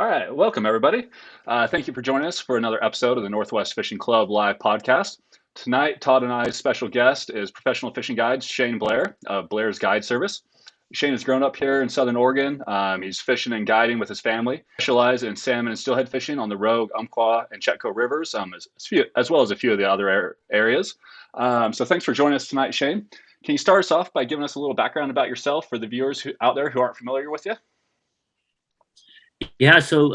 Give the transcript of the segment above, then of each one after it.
All right, welcome everybody. Thank you for joining us for another episode of the Northwest Fishing Club live podcast. Tonight, Todd and I's special guest is professional fishing guide Shane Blair of Blair's Guide Service. Shane has grown up here in Southern Oregon. He's fishing and guiding with his family, specialized in salmon and steelhead fishing on the Rogue, Umpqua, and Chetco Rivers, as well as a few of the other areas. So thanks for joining us tonight, Shane. Can you start us off by giving us a little background about yourself for the viewers out there who aren't familiar with you? Yeah, so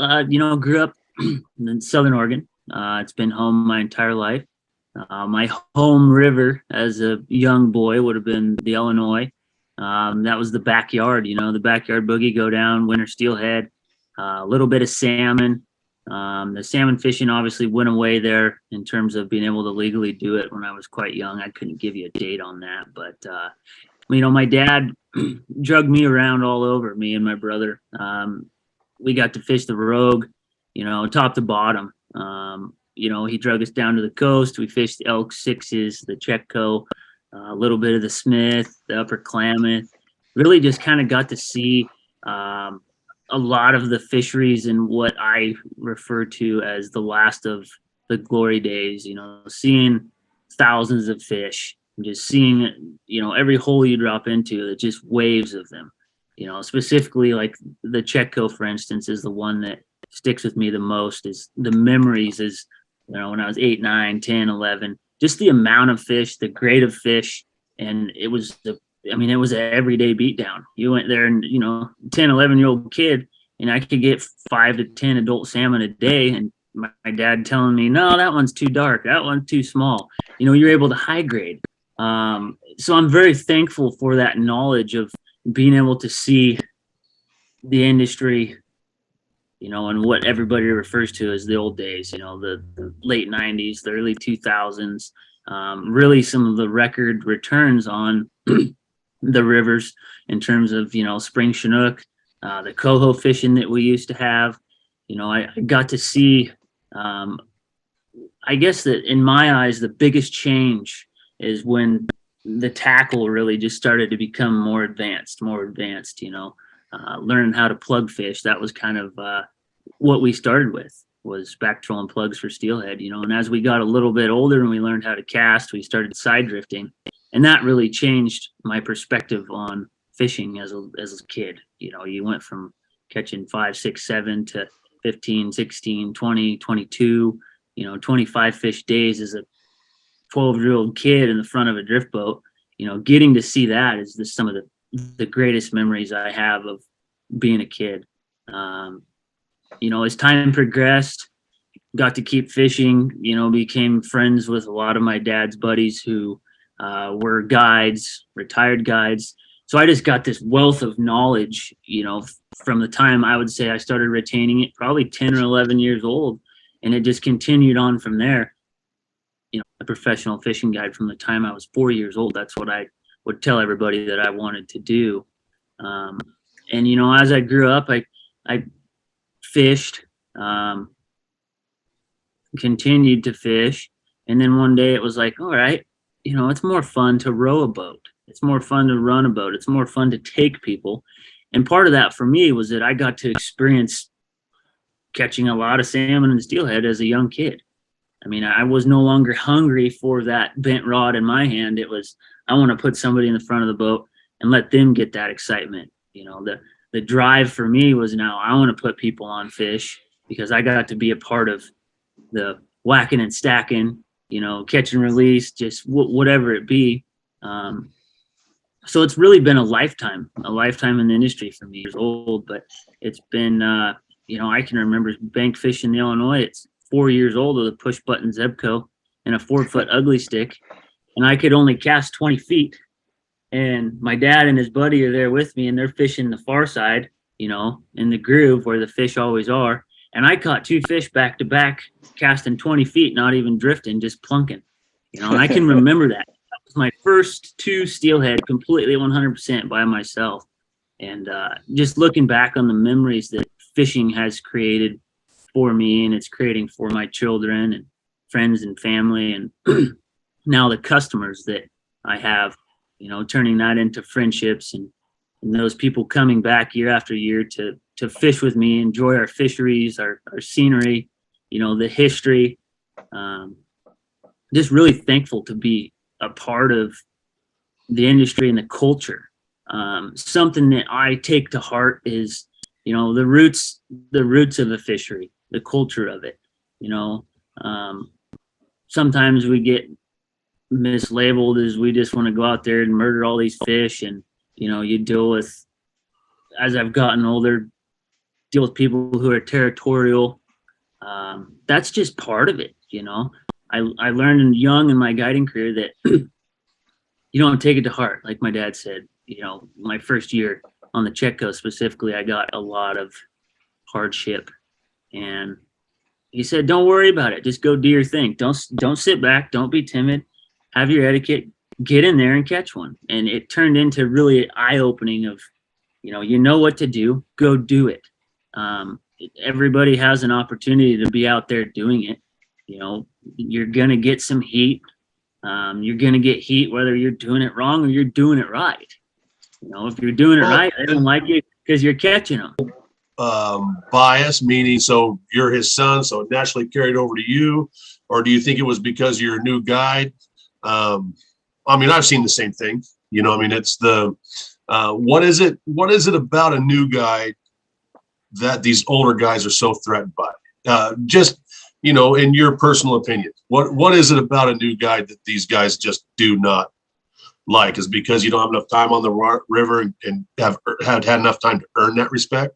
grew up in Southern Oregon. It's been home my entire life. My home river as a young boy would have been the Illinois. That was the backyard, the backyard boogie, go down, winter steelhead, a little bit of salmon. The salmon fishing obviously went away there in terms of being able to legally do it when I was quite young. I couldn't give you a date on that, but my dad drugged me around all over, me and my brother. We got to fish the Rogue, top to bottom. He drug us down to the coast. We fished the Elk Sixes, the Chetco, a little bit of the Smith, the Upper Klamath. Really just kind of got to see a lot of the fisheries in what I refer to as the last of the glory days, seeing thousands of fish, just seeing, every hole you drop into, it just waves of them. Specifically like the Chetco, for instance, is the one that sticks with me the most. Is the memories is, when I was 8, 9, 10, 11, just the amount of fish, the grade of fish. And it was it was an everyday beatdown. You went there and, 10, 11-year-old kid, and I could get 5 to 10 adult salmon a day. And my dad telling me, no, that one's too dark. That one's too small. You're able to high grade. So I'm very thankful for that knowledge of being able to see the industry, and what everybody refers to as the old days, the late 90s, the early 2000s, really some of the record returns on the rivers in terms of, spring Chinook, the coho fishing that we used to have. I got to see, I guess that in my eyes, the biggest change is when the tackle really just started to become more advanced, learning how to plug fish. That was kind of what we started with, was back trolling plugs for steelhead, and as we got a little bit older and we learned how to cast, we started side drifting, and that really changed my perspective on fishing as a kid. You went from catching 5, 6, 7 to 15, 16, 20, 22, 25 fish days as a 12-year-old kid in the front of a drift boat. Getting to see that is some of the greatest memories I have of being a kid. As time progressed, got to keep fishing, became friends with a lot of my dad's buddies who were guides, retired guides. So I just got this wealth of knowledge, from the time I would say I started retaining it, probably 10 or 11 years old. And it just continued on from there. A professional fishing guide from the time I was 4 years old. That's what I would tell everybody that I wanted to do. And, as I grew up, I fished, continued to fish. And then one day it was like, all right, it's more fun to row a boat. It's more fun to run a boat. It's more fun to take people. And part of that for me was that I got to experience catching a lot of salmon and steelhead as a young kid. I was no longer hungry for that bent rod in my hand. It was, I want to put somebody in the front of the boat and let them get that excitement. The drive for me was, now I want to put people on fish, because I got to be a part of the whacking and stacking, catch and release, just whatever it be. So it's really been a lifetime in the industry for me. Years old, but it's been, I can remember bank fishing in Illinois. It's 4 years old with a push button Zebco and a 4-foot ugly stick. And I could only cast 20 feet. And my dad and his buddy are there with me, and they're fishing the far side, in the groove where the fish always are. And I caught 2 fish back to back, casting 20 feet, not even drifting, just plunking, and I can remember that. That was my first 2 steelhead, completely 100% by myself. And just looking back on the memories that fishing has created for me, and it's creating for my children and friends and family, and now the customers that I have, turning that into friendships and and those people coming back year after year to fish with me, enjoy our fisheries, our scenery, the history. Just really thankful to be a part of the industry and the culture. Something that I take to heart is, the roots of the fishery, the culture of it. Sometimes we get mislabeled as we just want to go out there and murder all these fish, and you deal with, as I've gotten older, deal with people who are territorial. That's just part of it. I learned young in my guiding career that you don't take it to heart. Like my dad said, my first year on the Chetco specifically, I got a lot of hardship, and he said, don't worry about it. Just go do your thing. Don't sit back. Don't be timid. Have your etiquette. Get in there and catch one. And it turned into really eye-opening of, you know what to do. Go do it. Everybody has an opportunity to be out there doing it. You're going to get some heat. You're going to get heat whether you're doing it wrong or you're doing it right. If you're doing it right, they don't like you because you're catching them. Bias, meaning so you're his son, so it naturally carried over to you? Or do you think it was because you're a new guide? I've seen the same thing. It's the what is it about a new guide that these older guys are so threatened by? In your personal opinion, what is it about a new guide that these guys just do not like? Is because you don't have enough time on the river and have had enough time to earn that respect?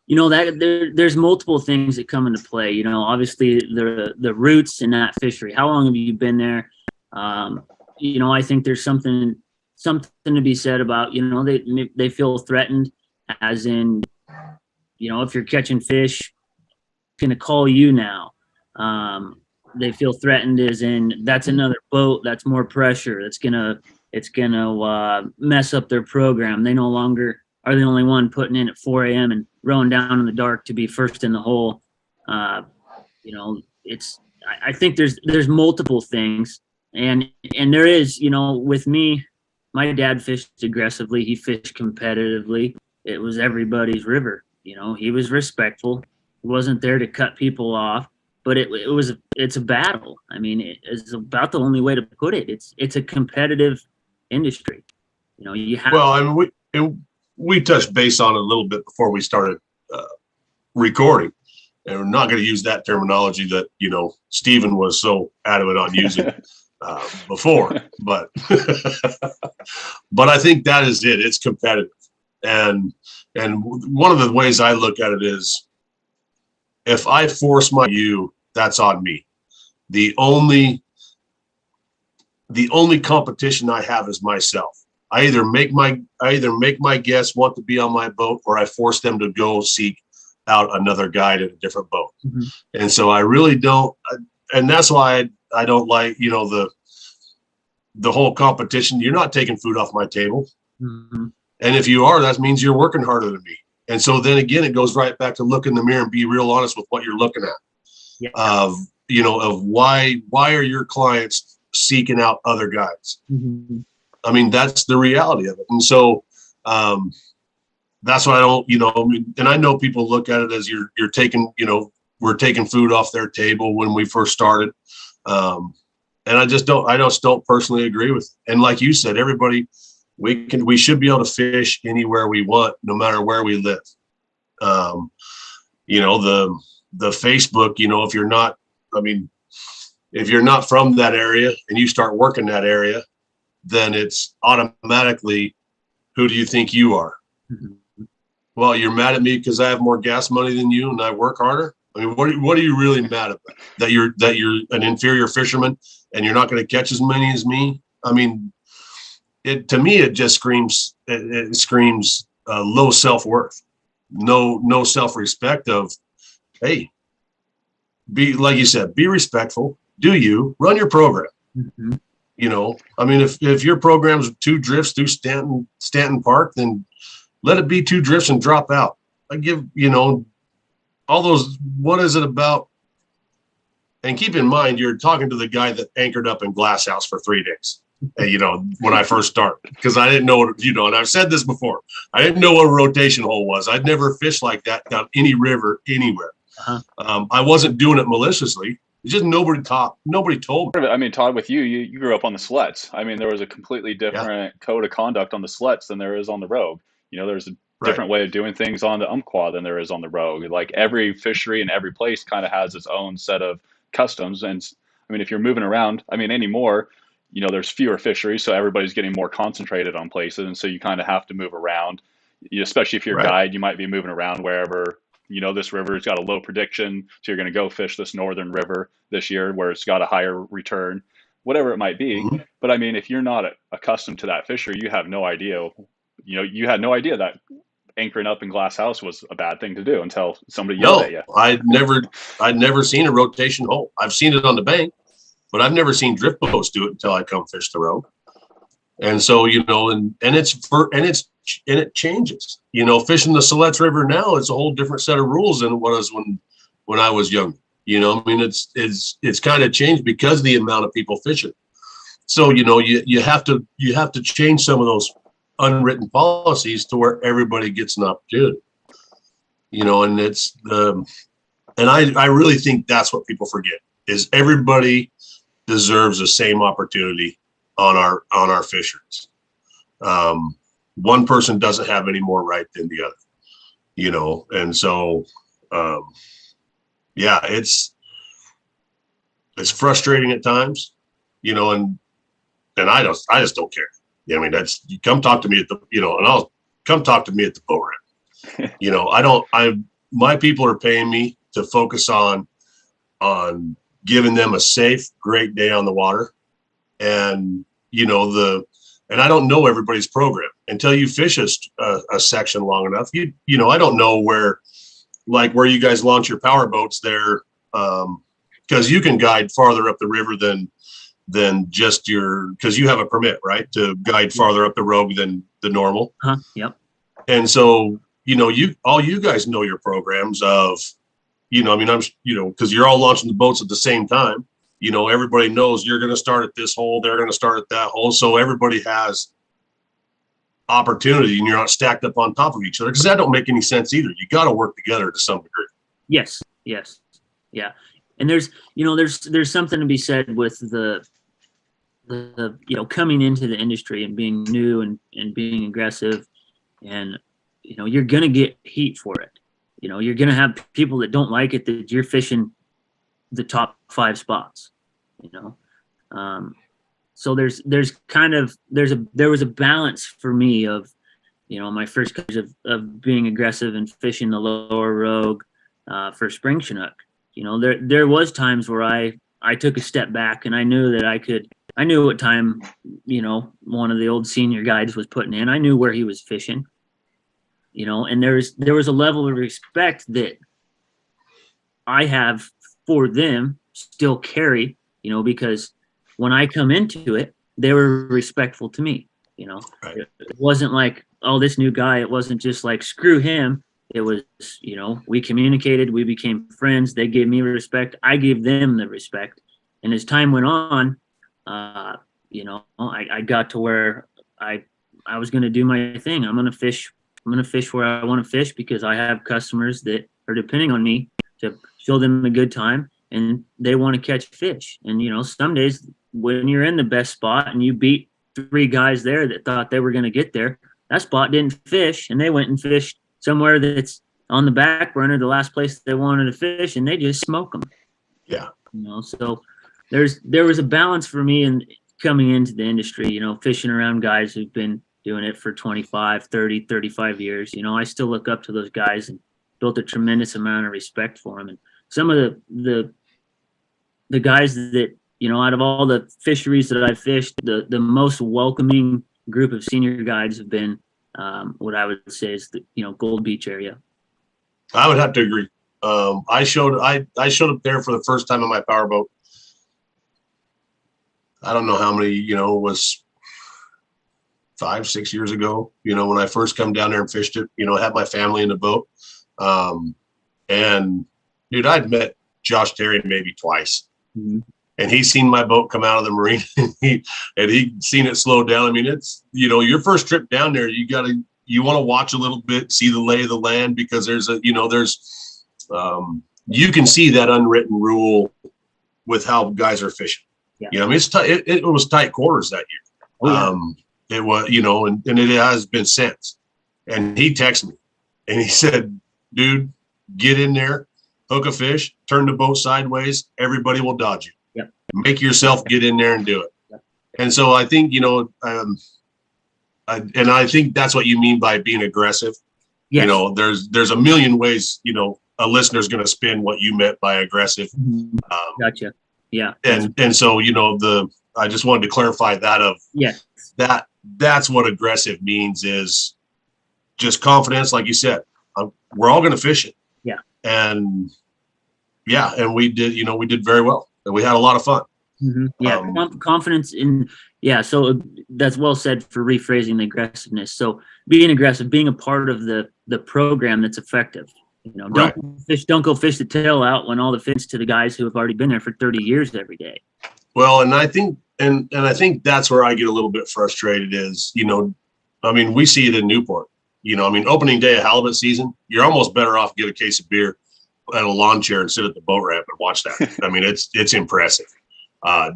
That there's multiple things that come into play. Obviously the roots in that fishery. How long have you been there? I think there's something to be said about, they feel threatened, as in, if you're catching fish, going to call you now. They feel threatened as in that's another boat, that's more pressure. It's gonna mess up their program. They no longer are the only one putting in at 4 a.m. and rowing down in the dark to be first in the hole. I think there's multiple things, and there is, with me, my dad fished aggressively. He fished competitively. It was everybody's river. He was respectful. He wasn't there to cut people off, but it's a battle. It's about the only way to put it. It's a competitive industry. You have. Well, we touched base on it a little bit before we started recording, and we're not going to use that terminology that Stephen was so adamant on using before, but but I think that is it. It's competitive, and one of the ways I look at it is, if I force that's on me. The only competition I have is myself. I either make my guests want to be on my boat, or I force them to go seek out another guide in a different boat. Mm-hmm. And so I really don't, and that's why I don't like, the whole competition. You're not taking food off my table. Mm-hmm. And if you are, that means you're working harder than me. And so then again, it goes right back to look in the mirror and be real honest with what you're looking at. Yeah. Of why are your clients seeking out other guides? Mm-hmm. That's the reality of it. And so that's what I don't, and I know people look at it as you're taking, we're taking food off their table when we first started. And I just don't personally agree with it. And like you said, everybody, we should be able to fish anywhere we want, no matter where we live. The Facebook, if you're not from that area and you start working that area, then it's automatically, who do you think you are? Mm-hmm. Well, you're mad at me because I have more gas money than you and I work harder. What are you really mad about? That you're an inferior fisherman and you're not going to catch as many as me? To me, it just screams. It screams low self-worth, no self-respect. Of, hey, be like you said, be respectful. Do you run your program? Mm-hmm. If your program's 2 drifts through Stanton Park, then let it be 2 drifts and drop out. I give all those. What is it about? And keep in mind, you're talking to the guy that anchored up in Glass House for 3 days. when I first started, because I didn't know what, and I've said this before, I didn't know what a rotation hole was. I'd never fished like that down any river anywhere. I wasn't doing it maliciously. It's just nobody told me. I mean, Todd, with you grew up on the sleds. I mean, there was a completely different code of conduct on the sleds than there is on the Rogue. There's a different way of doing things on the Umpqua than there is on the Rogue. Like every fishery and every place kind of has its own set of customs. And I mean, if you're moving around, I mean, anymore, there's fewer fisheries, so everybody's getting more concentrated on places. And so you kind of have to move around, especially if you're a guide, you might be moving around wherever, this river's got a low prediction. So you're going to go fish this northern river this year where it's got a higher return, whatever it might be. Mm-hmm. But I mean, if you're not accustomed to that fishery, you have no idea, you had no idea that anchoring up in Glass House was a bad thing to do until somebody yelled at you. I'd never seen a rotation hole. I've seen it on the bank, but I've never seen drift boats do it until I come fish the Rogue. And so, and it changes, fishing the Siletz River now, it's a whole different set of rules than it was when I was young. I mean, it's kind of changed because of the amount of people fishing. So, you have to change some of those unwritten policies to where everybody gets an opportunity, and and I really think that's what people forget is everybody deserves the same opportunity on our fisheries. One person doesn't have any more right than the other, and so, it's frustrating at times, and I just don't care. I mean, you come talk to me at the, and I'll come talk to me at the boat ramp. My people are paying me to focus on giving them a safe, great day on the water. And, and I don't know everybody's program until you fish a section long enough. I don't know where you guys launch your power boats there. Cause you can guide farther up the river than just because you have a permit, right, to guide farther up the Rogue than the normal. Yep. And so, all you guys know your programs of, because you're all launching the boats at the same time. Everybody knows you're going to start at this hole, they're going to start at that hole. So everybody has opportunity and you're not stacked up on top of each other, because that don't make any sense either. You got to work together to some degree. Yes. Yeah. And there's something to be said with the coming into the industry and being new and being aggressive, and, you're going to get heat for it. You're going to have people that don't like it, that you're fishing the top 5 spots, so there was a balance for me of, my first course of being aggressive and fishing the lower Rogue for spring Chinook. There was times where I took a step back and I knew that I knew what time, one of the old senior guides was putting in. I knew where he was fishing, and there was a level of respect that I have for them still carry, because when I come into it, they were respectful to me, Right. It wasn't like, oh, this new guy, it wasn't just like, screw him. It was, we communicated, we became friends. They gave me respect. I gave them the respect. And as time went on, I got to where I was going to do my thing. I'm going to fish where I want to fish, because I have customers that are depending on me to show them a good time, and they want to catch fish. And, some days when you're in the best spot and you beat 3 guys there that thought they were going to get there, that spot didn't fish, and they went and fished somewhere that's on the back burner, the last place they wanted to fish, and they just smoke them. Yeah. So there was a balance for me in coming into the industry, fishing around guys who've been doing it for 25, 30, 35 years. I still look up to those guys and built a tremendous amount of respect for them. And some of the guys that, out of all the fisheries that I've fished, the most welcoming group of senior guides have been what I would say is the Gold Beach area. I would have to agree. I showed up there for the first time in my powerboat. I don't know how many, it was 5-6 years ago, when I first come down there and fished it, I had my family in the boat. And dude, I'd met Josh Terry maybe twice. Mm-hmm. and he's seen my boat come out of the marina and he seen it slow down. I mean, it's, your first trip down there, you want to watch a little bit, see the lay of the land, because there's you can see that unwritten rule with how guys are fishing. Yeah. I mean, it was tight quarters that year. Oh, yeah. It was, and it has been since. And he texted me and he said, dude, get in there, hook a fish, turn the boat sideways. Everybody will dodge you. Yep. Make yourself get in there and do it. Yep. And so I think, and I think that's what you mean by being aggressive. Yes. There's a million ways, a listener's going to spin what you meant by aggressive. Gotcha. Yeah. And so, I just wanted to clarify that yes, that's what aggressive means, is just confidence. Like you said, we're all going to fish it. Yeah. And we did very well. And we had a lot of fun. Mm-hmm. Yeah. Confidence in, so that's well said for rephrasing the aggressiveness. So being aggressive, being a part of the program that's effective. Don't go fish the tail out when all the fish to the guys who have already been there for 30 years every day. Well, and I think, and I think that's where I get a little bit frustrated is, we see it in Newport, opening day of halibut season, you're almost better off get a case of beer at a lawn chair and sit at the boat ramp and watch that. I mean, it's impressive.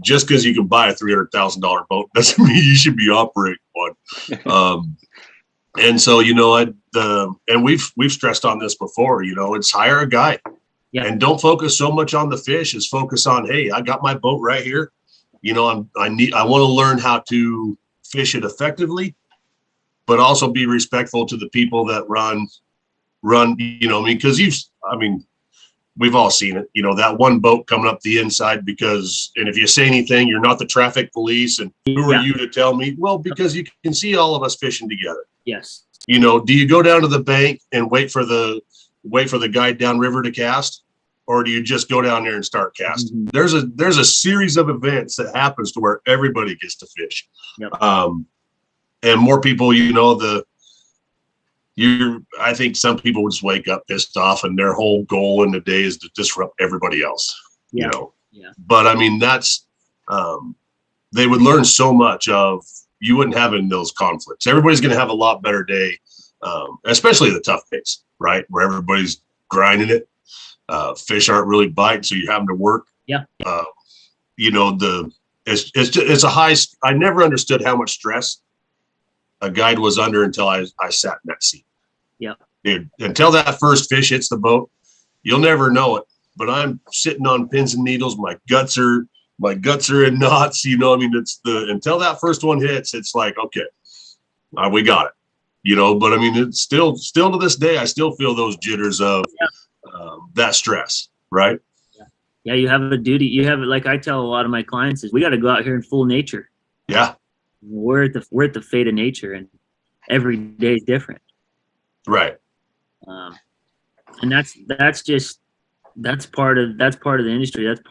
Just because you can buy a $300,000 boat doesn't mean you should be operating one. And so, and we've stressed on this before, it's hire a guide. Yeah. And don't focus so much on the fish, is focus on, hey, I got my boat right here. I want to learn how to fish it effectively, but also be respectful to the people that run, because we've all seen it, that one boat coming up the inside and if you say anything, you're not the traffic police. And who are you to tell me? Well, because you can see all of us fishing together. Yes. Do you go down to the bank and wait for the guide downriver to cast? Or do you just go down there and start casting? Mm-hmm. There's a series of events that happens to where everybody gets to fish. Yep. And more people, I think some people just wake up pissed off and their whole goal in the day is to disrupt everybody else. Yeah. Yeah. But that's, they would learn so much you wouldn't have in those conflicts. Everybody's going to have a lot better day, especially the tough days, right? Where everybody's grinding it. Fish aren't really biting, so you're having to work. Yeah. It's a high. I never understood how much stress a guide was under until I sat in that seat. Yeah. Dude, until that first fish hits the boat, you'll never know it. But I'm sitting on pins and needles. My guts are in knots. It's until that first one hits, it's like, okay, we got it. But it's still to this day, I still feel those jitters of that stress, right? Yeah, you have a duty. You have it. Like I tell a lot of my clients, is we got to go out here in full nature. Yeah. We're at the fate of nature, and every day is different. Right. And that's part of the industry. That's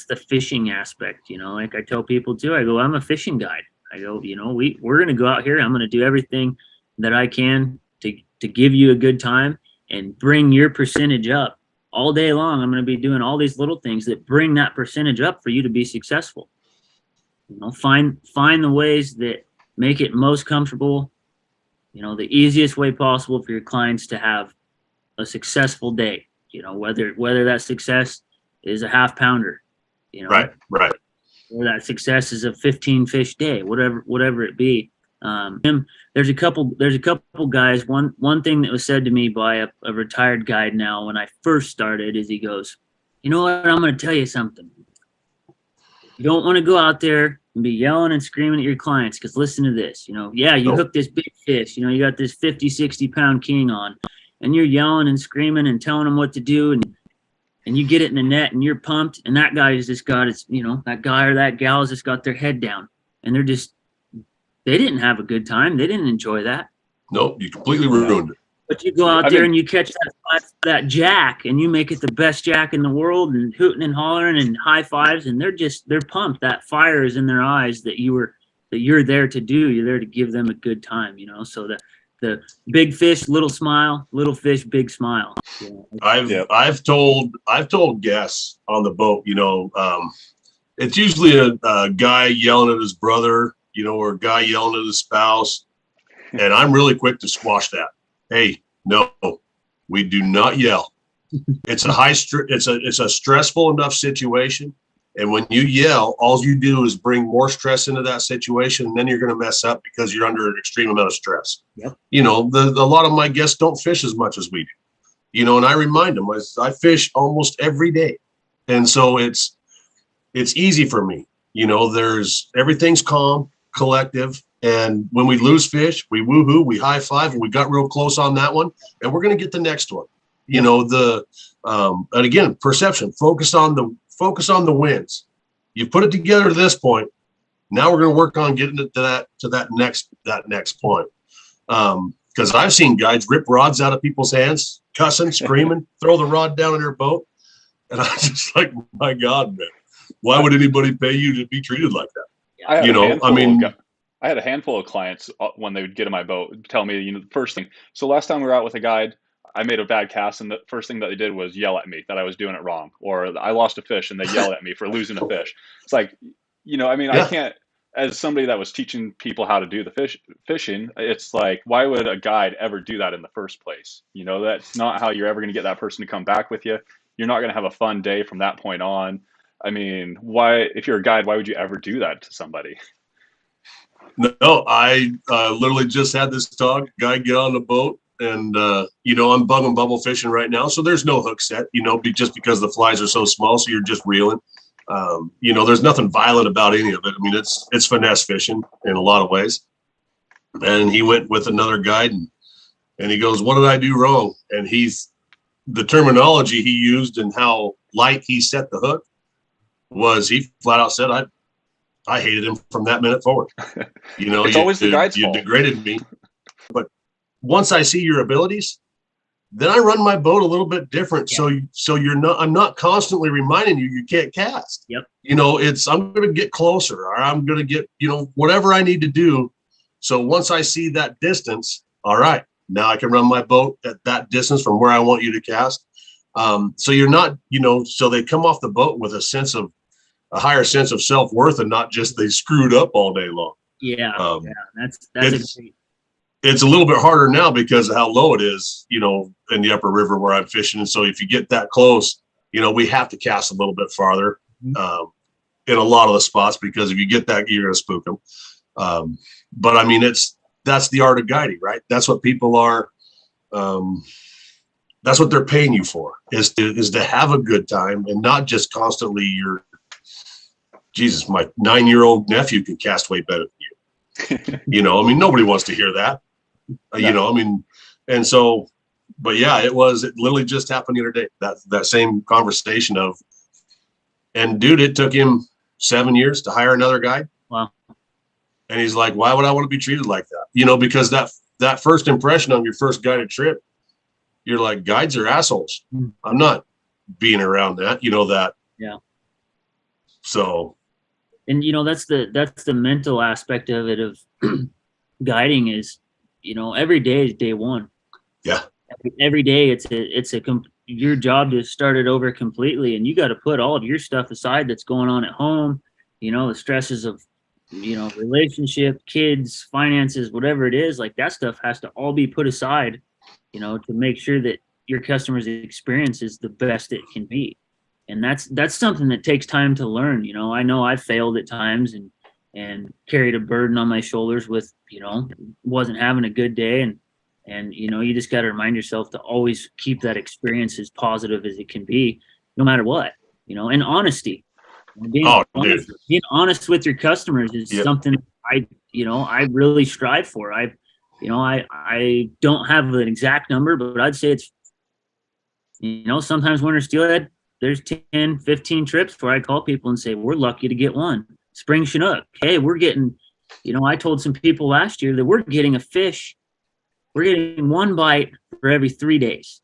the fishing aspect. Like I tell people too, I go, I'm a fishing guide. I go, we're going to go out here. I'm going to do everything that I can to give you a good time and bring your percentage up all day long. I'm going to be doing all these little things that bring that percentage up for you to be successful. Find the ways that make it most comfortable, the easiest way possible for your clients to have a successful day, whether that success is a half pounder, right. Or that success is a 15 fish day, whatever it be. There's a couple guys. One thing that was said to me by a retired guide now when I first started is he goes, you know what, I'm going to tell you something. You don't want to go out there and be yelling and screaming at your clients, because listen to this, you hook this big fish, you got this 50, 60 pound king on, and you're yelling and screaming and telling them what to do, and you get it in the net and you're pumped, and that guy has just got that guy or that gal has just got their head down, and they didn't have a good time. They didn't enjoy that. Nope, you completely ruined it. But you go out there and you catch that jack, and you make it the best jack in the world, and hooting and hollering and high fives, and they're pumped. That fire is in their eyes that you're there to do. You're there to give them a good time, So the big fish, little smile, little fish, big smile. I've told guests on the boat, it's usually a guy yelling at his brother, or a guy yelling at his spouse, and I'm really quick to squash that. Hey, no, we do not yell. It's a stressful enough situation. And when you yell, all you do is bring more stress into that situation, and then you're going to mess up because you're under an extreme amount of stress. Yep. A lot of my guests don't fish as much as we do, and I remind them I fish almost every day. And so it's easy for me. Everything's calm, collective. And when we lose fish, we woohoo, we high five, and we got real close on that one, and we're going to get the next one. And again, perception, focus on the wins. You put it together to this point. Now we're going to work on getting it to that next point. Because I've seen guides rip rods out of people's hands, cussing, screaming, throw the rod down in their boat, and I'm just like, my God, man, why would anybody pay you to be treated like that? I had a handful of clients when they would get in my boat tell me, the first thing. So last time we were out with a guide, I made a bad cast, and the first thing that they did was yell at me that I was doing it wrong, or I lost a fish and they yelled at me for losing a fish. It's like, I can't, as somebody that was teaching people how to do the fishing, it's like, why would a guide ever do that in the first place? That's not how you're ever going to get that person to come back with you. You're not going to have a fun day from that point on. I mean, if you're a guide, why would you ever do that to somebody? No, I literally just had this guy get on the boat. And, I'm bug and bubble fishing right now. So there's no hook set, just because the flies are so small. So you're just reeling. There's nothing violent about any of it. I mean, it's finesse fishing in a lot of ways. And he went with another guide and he goes, what did I do wrong? And the terminology he used and how light he set the hook was, he flat out said, I hated him from that minute forward. It's always the guide's fault. You degraded me. But once I see your abilities, then I run my boat a little bit different. Yeah. So I'm not constantly reminding you can't cast. Yep. I'm going to get closer, or I'm going to get, whatever I need to do. So once I see that distance, all right, now I can run my boat at that distance from where I want you to cast. So you're not, so they come off the boat with a higher sense of self-worth, and not just they screwed up all day long. Yeah. That's it's a little bit harder now because of how low it is, in the upper river where I'm fishing. And so if you get that close, we have to cast a little bit farther in a lot of the spots, because if you get that, you're going to spook them. But I mean, that's the art of guiding, right? That's what people are. That's what they're paying you for, is to have a good time, and not just constantly Jesus, my 9-year-old nephew can cast way better than you. Nobody wants to hear that. And so, but yeah, it literally just happened the other day, that same conversation and dude, it took him 7 years to hire another guy. Wow. And he's like, why would I want to be treated like that? Because that first impression on your first guided trip, you're like, guides are assholes. I'm not being around that, that. Yeah. So. And, that's the mental aspect of it, of guiding is, every day is day one. Yeah. Every day it's your job to start it over completely. And you got to put all of your stuff aside that's going on at home, the stresses of, relationship, kids, finances, whatever it is, like that stuff has to all be put aside, to make sure that your customer's experience is the best it can be. And that's something that takes time to learn. I know I've failed at times and carried a burden on my shoulders with, wasn't having a good day. And you just got to remind yourself to always keep that experience as positive as it can be, no matter what, and honesty. Being honest with your customers is something I really strive for. I don't have an exact number, but I'd say it's, sometimes winter steelhead, there's 10, 15 trips where I call people and say, we're lucky to get one. Spring Chinook. Hey, we're getting, I told some people last year that we're getting a fish. We're getting one bite for every 3 days.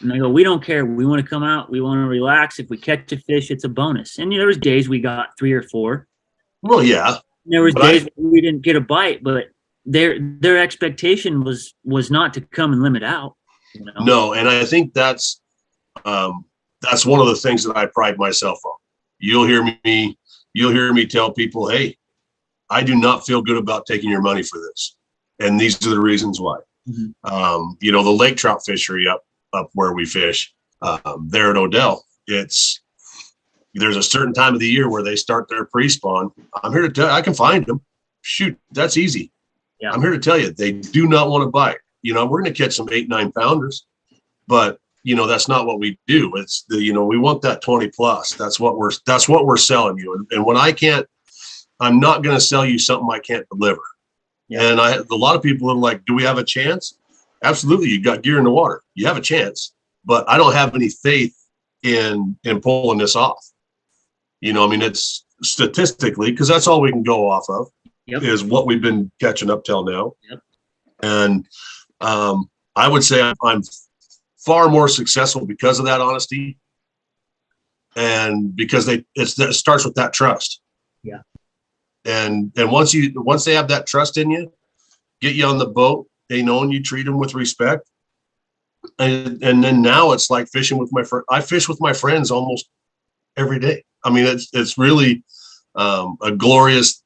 And I go, we don't care. We want to come out. We want to relax. If we catch a fish, it's a bonus. And there was days we got 3 or 4. Well, yeah. There was days we didn't get a bite, but their expectation was not to come and limit out. You know? No, and I think that's one of the things that I pride myself on. You'll hear me tell people, hey, I do not feel good about taking your money for this, and these are the reasons why. Mm-hmm. You know, the lake trout fishery up where we fish there at Odell, there's a certain time of the year where they start their pre-spawn. I'm here to tell you, I can find them. Shoot, that's easy. Yeah. I'm here to tell you, they do not want to bite. You know, we're going to catch some 8-9 pounders, but you know, that's not what we do. It's we want that 20 plus. That's what we're selling you. And when I'm not going to sell you something I can't deliver. Yeah. And a lot of people are like, do we have a chance? Absolutely. You got gear in the water. You have a chance, but I don't have any faith in pulling this off. You know, I mean, it's statistically, because that's all we can go off of. Yep. Is what we've been catching up till now. Yep. And I would say I'm far more successful because of that honesty, and because it starts with that trust. Yeah. And once they have that trust in you, get you on the boat, they know, and you treat them with respect. And then now it's like fishing with my friend. I fish with my friends almost every day. I mean, it's really a glorious,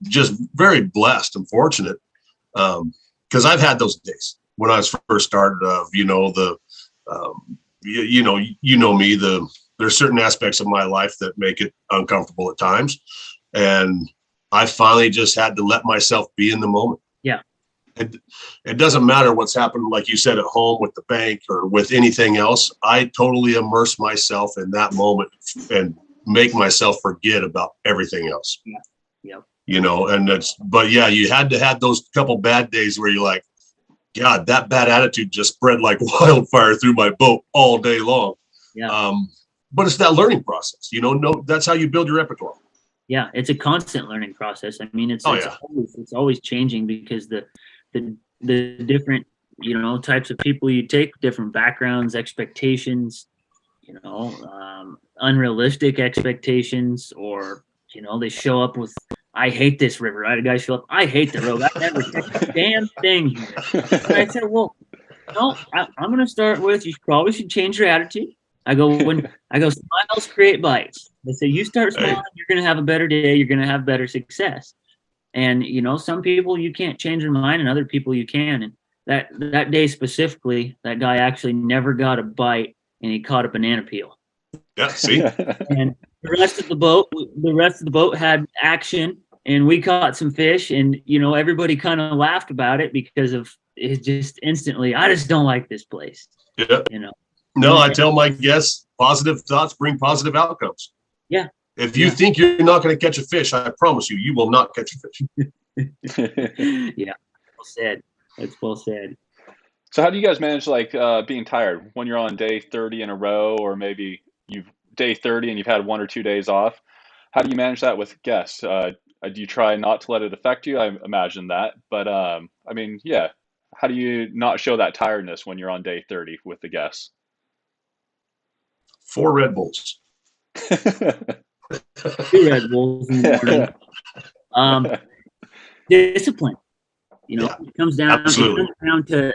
just very blessed and fortunate, because I've had those days when I was first started. Me. There's certain aspects of my life that make it uncomfortable at times, and I finally just had to let myself be in the moment. Yeah. It doesn't matter what's happened, like you said, at home with the bank or with anything else. I totally immerse myself in that moment and make myself forget about everything else. Yeah. Yep. You know, but yeah, you had to have those couple bad days where you're like, God, that bad attitude just spread like wildfire through my boat all day long. Yeah. But it's that learning process, that's how you build your repertoire. Yeah. It's a constant learning process. I mean, it's always changing, because the different, types of people you take, different backgrounds, expectations, unrealistic expectations, or, they show up with, I hate this river. I had a guy show up, I hate the road. I never catch a damn thing here. And I said, well, no, I'm going to start with, you probably should change your attitude. I go, smiles create bites. They say, you start smiling, you're going to have a better day. You're going to have better success. And, some people you can't change their mind, and other people you can. And that day specifically, that guy actually never got a bite, and he caught a banana peel. Yeah, see? And the rest of the boat had action, and we caught some fish, and, everybody kind of laughed about it because of it. Just instantly, I just don't like this place. Yeah. No, I tell my guests, positive thoughts bring positive outcomes. Yeah. If you think you're not going to catch a fish, I promise you will not catch a fish. Yeah. Well said. That's well said. So how do you guys manage being tired when you're on day 30 in a row, or maybe you've day 30 and you've had 1 or 2 days off? How do you manage that with guests? Do you try not to let it affect you? I imagine that. But how do you not show that tiredness when you're on day 30 with the guests? 4 Red Bulls. 2 Red Bulls in the morning. Discipline. It comes down to,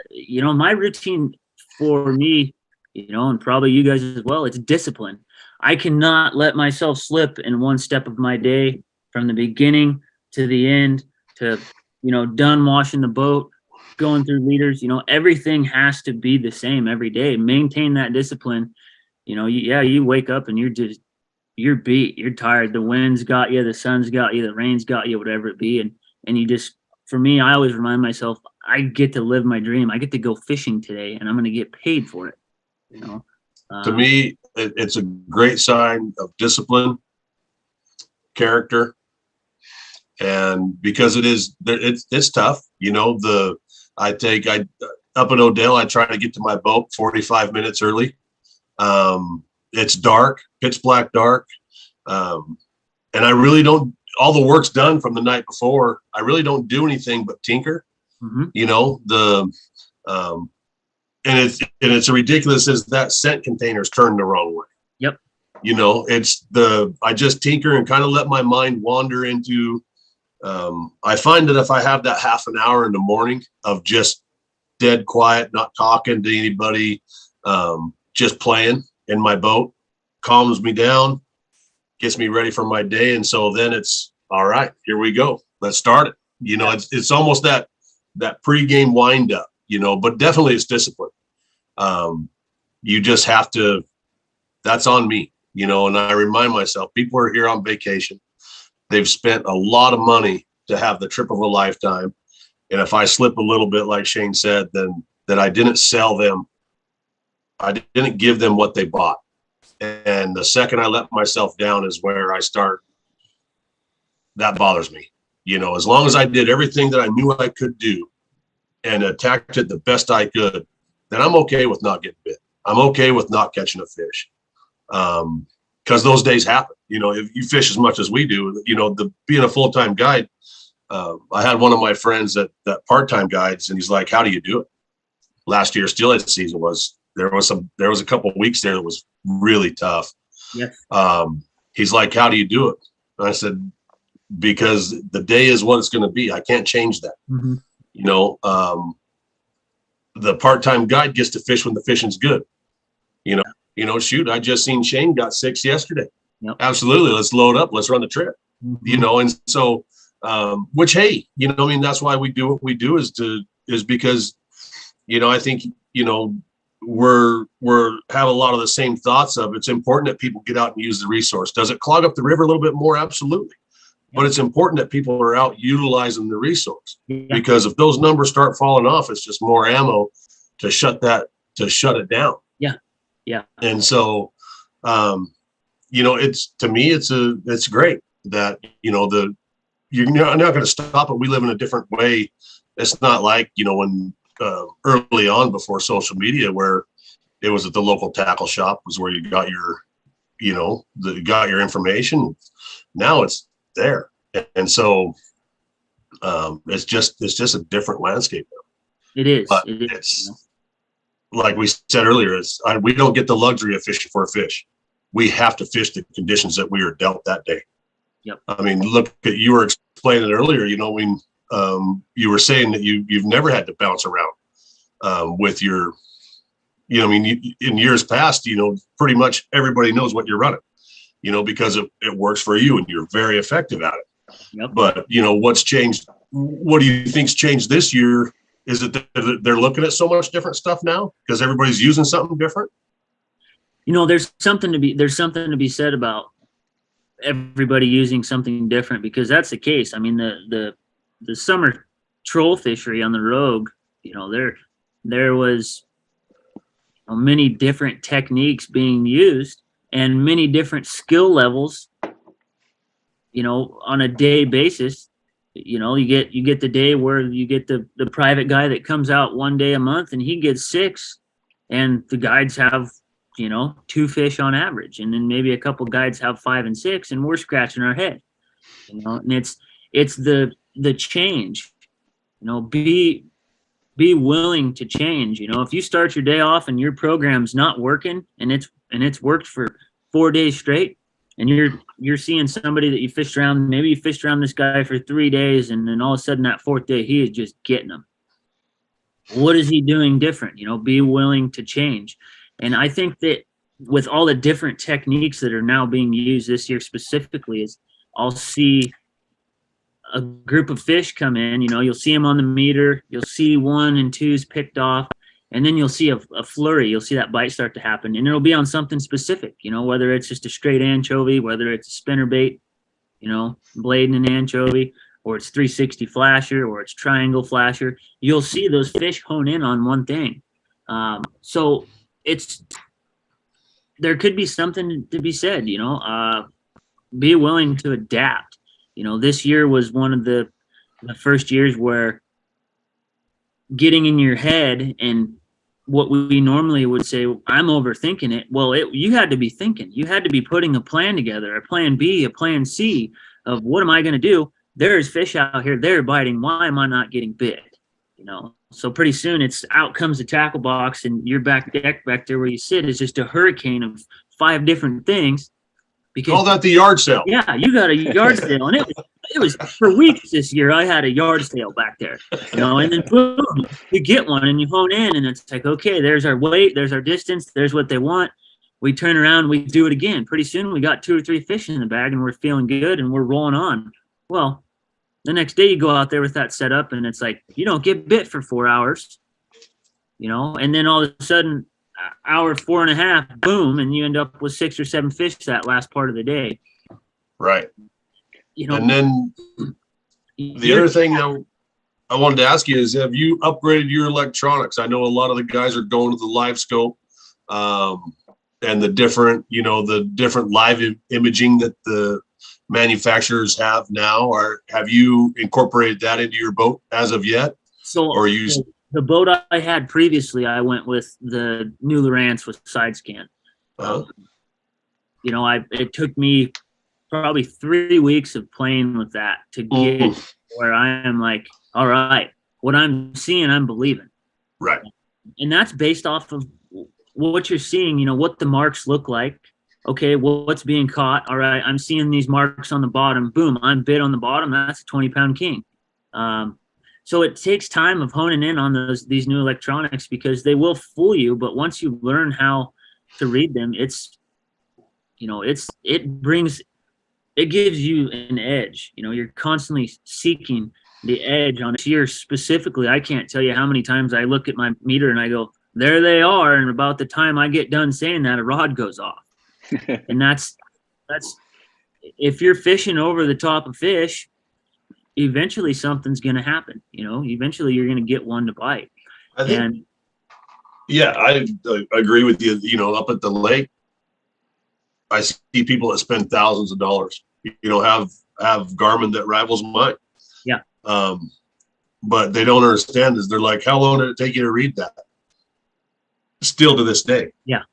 my routine for me, and probably you guys as well, it's discipline. I cannot let myself slip in one step of my day, from the beginning to the end, to, done washing the boat, going through leaders. Everything has to be the same every day. Maintain that discipline. You wake up and you're beat, you're tired. The wind's got you, the sun's got you, the rain's got you, whatever it be. And you just, for me, I always remind myself, I get to live my dream. I get to go fishing today, and I'm going to get paid for it. To me, it's a great sign of discipline, character, and because it's tough. Up in Odell, I try to get to my boat 45 minutes early. It's dark, pitch black dark, and I really don't. All the work's done from the night before. I really don't do anything but tinker. Mm-hmm. And it's ridiculous as that scent container's turned the wrong way. Yep. I just tinker and kind of let my mind wander into I find that if I have that half an hour in the morning of just dead quiet, not talking to anybody, just playing in my boat, calms me down, gets me ready for my day. And so then it's all right, here we go. Let's start it. It's almost that pregame wind up, but definitely it's discipline. You just have to, that's on me, and I remind myself, people are here on vacation. They've spent a lot of money to have the trip of a lifetime. And if I slip a little bit, like Shane said, then that I didn't sell them, I didn't give them what they bought. And the second I let myself down is where I start, that bothers me. As long as I did everything that I knew I could do and attacked it the best I could, then I'm okay with not getting bit. I'm okay with not catching a fish. Because those days happen. If you fish as much as we do, being a full-time guide, I had one of my friends that part-time guides, and he's like, how do you do it? Last year steelhead season there was a couple of weeks there that was really tough. Yes. He's like, how do you do it? And I said, because the day is what it's going to be. I can't change that. Mm-hmm. The part-time guide gets to fish when the fishing's good. Shoot, I just seen Shane got 6 yesterday. Yep. Absolutely. Let's load up. Let's run the trip. Mm-hmm. And so, which, hey, that's why we do what we do is because, I think, we're have a lot of the same thoughts of it's important that people get out and use the resource. Does it clog up the river a little bit more? Absolutely. Yep. But it's important that people are out utilizing the resource, because if those numbers start falling off, it's just more ammo to shut it down. Yeah. Yeah. And so, it's, to me, it's great that, you're not going to stop it. We live in a different way. It's not like, when early on before social media, where it was at the local tackle shop was where you got your information. Now it's there. And so it's just a different landscape now. It is. But it's like we said earlier, we don't get the luxury of fishing for a fish. We have to fish the conditions that we are dealt that day. Yep. I mean, look at, you were explaining earlier, when you were saying that you've never had to bounce around with your, in years past, pretty much everybody knows what you're running, because it works for you and you're very effective at it. Yep. But, what's changed? What do you think's changed this year? Is it that they're looking at so much different stuff now because everybody's using something different? There's something to be said about everybody using something different, because that's the case. I mean, the summer troll fishery on the Rogue, there was many different techniques being used and many different skill levels, on a day basis. You get the day where you get the private guy that comes out one day a month and he gets 6, and the guides have 2 fish on average, and then maybe a couple guides have 5 and 6, and we're scratching our head. And it's the change. Be willing to change. If you start your day off and your program's not working, and it's worked for 4 days straight, and you're seeing somebody that you fished around, maybe you fished around this guy for 3 days, and then all of a sudden that 4th day he is just getting them. What is he doing different? Be willing to change. And I think that with all the different techniques that are now being used this year specifically, is I'll see a group of fish come in, you'll see them on the meter, you'll see 1 and 2s picked off, and then you'll see a flurry, you'll see that bite start to happen, and it'll be on something specific, whether it's just a straight anchovy, whether it's a spinnerbait, blade and an anchovy, or it's 360 flasher, or it's triangle flasher. You'll see those fish hone in on one thing. So there could be something to be said, be willing to adapt. This year was one of the first years where getting in your head and what we normally would say, I'm overthinking it. Well, you had to be thinking, you had to be putting a plan together, a plan B, a plan C of what am I going to do? There's fish out here, they're biting. Why am I not getting bit? So pretty soon it's out comes the tackle box, and your back deck back there where you sit is just a hurricane of 5 different things. Because call that the yard sale. Yeah, you got a yard sale, and it was for weeks this year. I had a yard sale back there, and then boom, you get one and you hone in, and it's like, okay, there's our weight, there's our distance, there's what they want. We turn around, we do it again. Pretty soon we got 2 or 3 fish in the bag and we're feeling good and we're rolling on. Well, the next day you go out there with that setup and it's like, you don't get bit for 4 hours, and then all of a sudden, hour 4.5, boom, and you end up with 6 or 7 fish that last part of the day. Right. And then the other thing that I wanted to ask you is, have you upgraded your electronics? I know a lot of the guys are going to the live scope. And the different live imaging that the manufacturers have now, or have you incorporated that into your boat as of yet? So, or the boat I had previously, I went with the new Lowrance with side scan. It took me probably 3 weeks of playing with that to get where I am like, all right, what I'm seeing, I'm believing. Right. And that's based off of what you're seeing, what the marks look like. Okay, well, what's being caught? All right, I'm seeing these marks on the bottom. Boom, I'm bit on the bottom. That's a 20-pound king. So it takes time of honing in on these new electronics because they will fool you. But once you learn how to read them, it gives you an edge. You're constantly seeking the edge on a year specifically. I can't tell you how many times I look at my meter and I go, there they are, and about the time I get done saying that, a rod goes off. And that's if you're fishing over the top of fish, eventually something's going to happen. Eventually you're going to get one to bite. I agree with you. Up at the lake, I see people that spend thousands of dollars. Have Garmin that rivals mine. Yeah. But they don't understand is they're like, how long did it take you to read that? Still to this day. Yeah.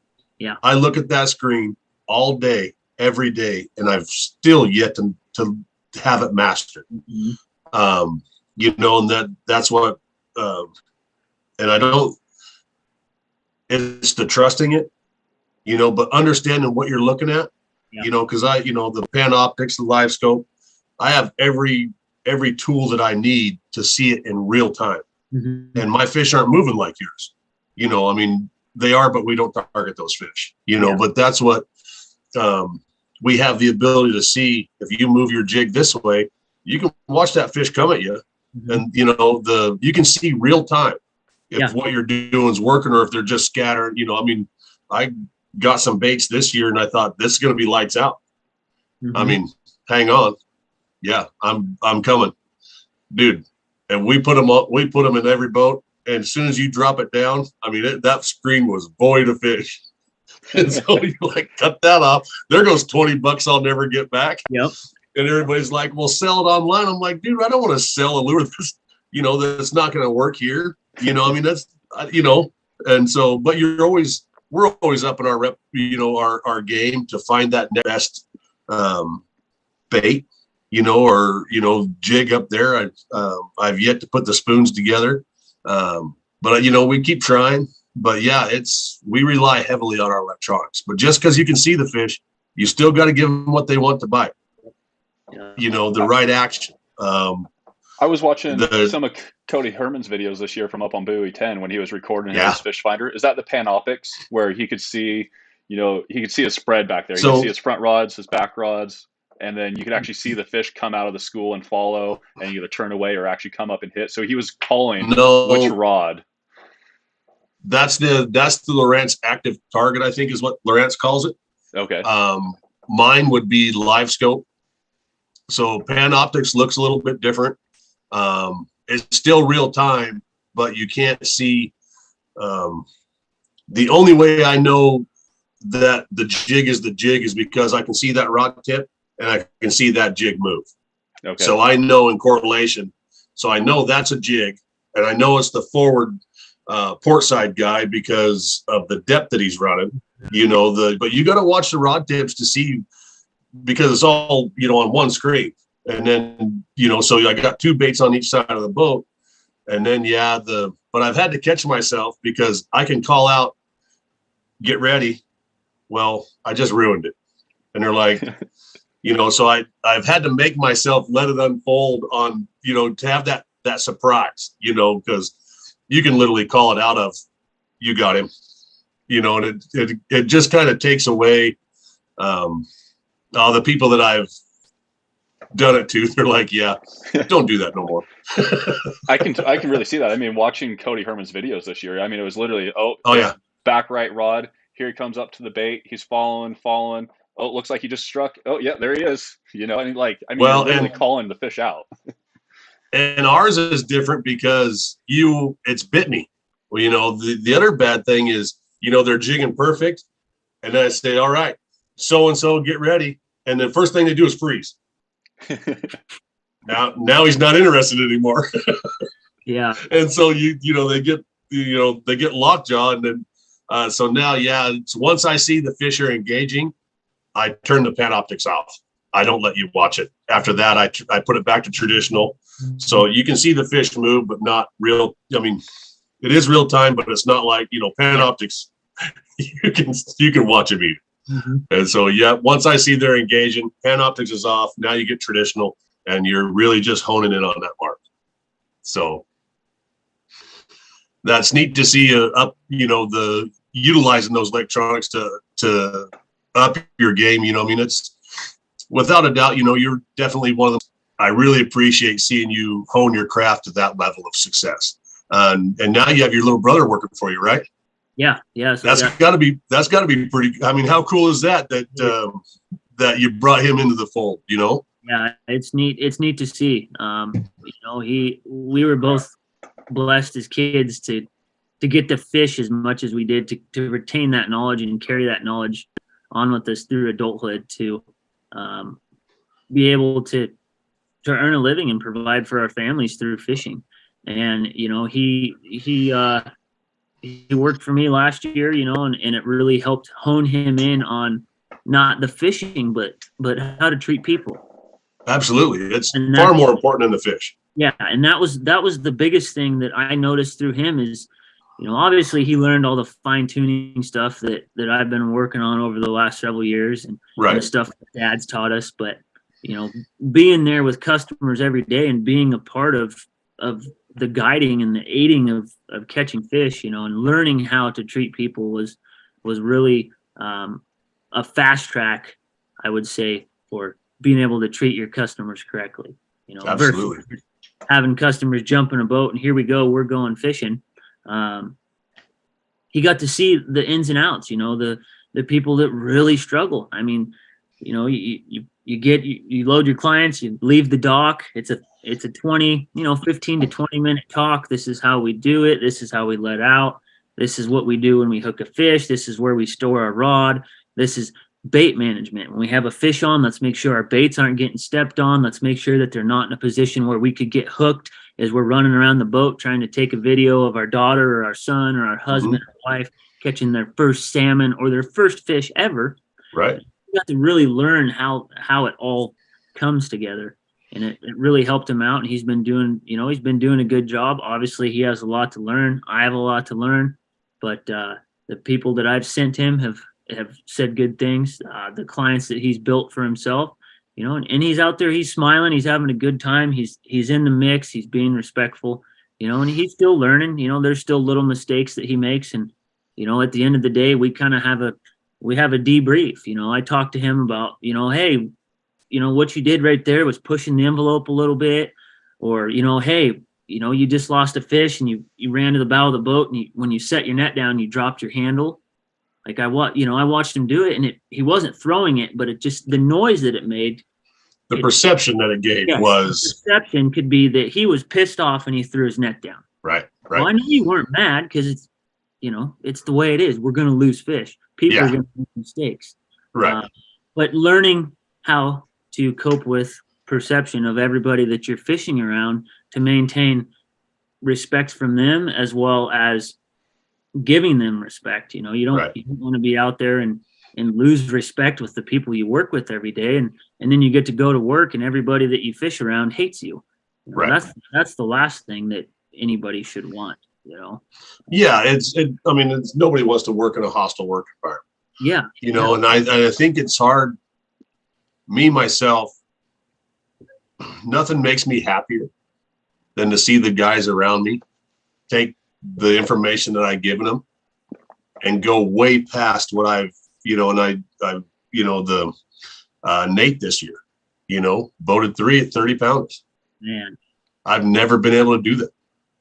I look at that screen all day, every day, and I've still yet to have it mastered. And that's what, and I don't, it's the trusting it, but understanding what you're looking at, because the Panoptics, the live scope, I have every tool that I need to see it in real time. And my fish aren't moving like yours. They are, but we don't target those fish, but that's what we have the ability to see. If you move your jig this way, you can watch that fish come at you. And, you can see real time if what you're doing is working or if they're just scattered. I got some baits this year and I thought this is going to be lights out. Hang on. Yeah, I'm coming, dude. And we put them up. We put them in every boat. And as soon as you drop it down, that screen was void of fish. And so you cut that off. There goes $20 I'll never get back. Yep. And everybody's like, well, sell it online. I'm like, dude, I don't want to sell a lure that's not going to work here. That's, and so, but we're always up in our rep, our game to find that best bait, or, jig up there. I've yet to put the spoons together. But we keep trying, but we rely heavily on our electronics, but just because you can see the fish, you still got to give them what they want to bite, the right action. I was watching some of Cody Herman's videos this year from up on Buoy 10 when he was recording his fish finder. Is that the Panoptics where he could see, he could see his spread back there. You could see his front rods, his back rods. And then you could actually see the fish come out of the school and follow, and you either turn away or actually come up and hit. So he was calling which rod. That's the Lowrance active target, I think is what Lowrance calls it. Okay. Mine would be live scope. So Panoptics looks a little bit different. It's still real time, but you can't see. The only way I know that the jig is because I can see that rod tip. And I can see that jig move. Okay. So I know in correlation. So I know that's a jig, and I know it's the forward port side guy because of the depth that he's running. But you got to watch the rod tips to see, because it's all on one screen. And then so I got 2 baits on each side of the boat, and then but I've had to catch myself because I can call out, get ready. Well, I just ruined it, and they're like. So I've had to make myself let it unfold on, to have that surprise, because you can literally call it out of, you got him, and it just kind of takes away all the people that I've done it to. They're like, yeah, don't do that no more. I can really see that. I mean, watching Cody Herman's videos this year, I mean, it was literally, oh yeah, back right rod. Here he comes up to the bait. He's following. Oh, it looks like he just struck. Oh yeah, there he is. And you're literally calling the fish out. And ours is different because it's bit me. Well, the other bad thing is, they're jigging perfect. And then I say, all right, so-and-so, get ready. And the first thing they do is freeze. Now he's not interested anymore. Yeah. And so they get lockjaw, and then so now, it's once I see the fish are engaging, I turn the Panoptics off. I don't let you watch it. After that, I put it back to traditional. So you can see the fish move, but not real. I mean, it is real time, but it's not like, Panoptics. You can watch them eat. Mm-hmm. And so, once I see they're engaging, Panoptics is off. Now you get traditional, and you're really just honing in on that mark. So that's neat to see the utilizing those electronics to up your game. It's without a doubt, you're definitely one of them. I really appreciate seeing you hone your craft to that level of success. And now you have your little brother working for you, right? Yeah. Yeah. So that's gotta be pretty. I mean, how cool is that that you brought him into the fold, Yeah, it's neat. It's neat to see. We were both blessed as kids to get to fish as much as we did, to retain that knowledge and carry that knowledge on with us through adulthood, to be able to earn a living and provide for our families through fishing. And he worked for me last year, and it really helped hone him in on not the fishing, but how to treat people. Absolutely. It's far more important than the fish. Yeah. And that was the biggest thing that I noticed through him is, obviously he learned all the fine tuning stuff that I've been working on over the last several years, and the stuff that Dad's taught us. But, being there with customers every day and being a part of the guiding and the aiding of catching fish, and learning how to treat people was really a fast track, I would say, for being able to treat your customers correctly. Absolutely. Versus having customers jump in a boat and here we go, we're going fishing. He got to see the ins and outs, the people that really struggle. I mean, you load your clients, you leave the dock. It's a 20, 15 to 20 minute talk. This is how we do it. This is how we let out. This is what we do when we hook a fish. This is where we store our rod. This is bait management. When we have a fish on, let's make sure our baits aren't getting stepped on. Let's make sure that they're not in a position where we could get hooked as we're running around the boat trying to take a video of our daughter or our son or our husband or wife catching their first salmon or their first fish ever. Right. You got to really learn how it all comes together. And it really helped him out. And he's been doing a good job. Obviously, he has a lot to learn. I have a lot to learn. But the people that I've sent him have said good things. The clients that he's built for himself, and he's out there, he's smiling, he's having a good time. He's in the mix. He's being respectful, and he's still learning. There's still little mistakes that he makes. And, at the end of the day, we kind of have a debrief. I talked to him about, hey, what you did right there was pushing the envelope a little bit, or, hey, you just lost a fish and you ran to the bow of the boat, and when you set your net down, you dropped your handle. Like I watched him do it, and he wasn't throwing it, but it just, the noise that it made. The perception that it gave was. The perception could be that he was pissed off and he threw his net down. Right. Well, I know you weren't mad because it's, it's the way it is. We're going to lose fish. People are going to make mistakes. Right. But learning how to cope with perception of everybody that you're fishing around to maintain respect from them as well as giving them respect. You don't want to be out there and lose respect with the people you work with every day. And then you get to go to work and everybody that you fish around hates you. That's the last thing that anybody should want, Yeah. It's nobody wants to work in a hostile work environment. Yeah. And I think it's hard. me, myself, nothing makes me happier than to see the guys around me take the information that I've given them and go way past what I've, the Nate this year, voted 3 at 30 pounds. Man, I've never been able to do that.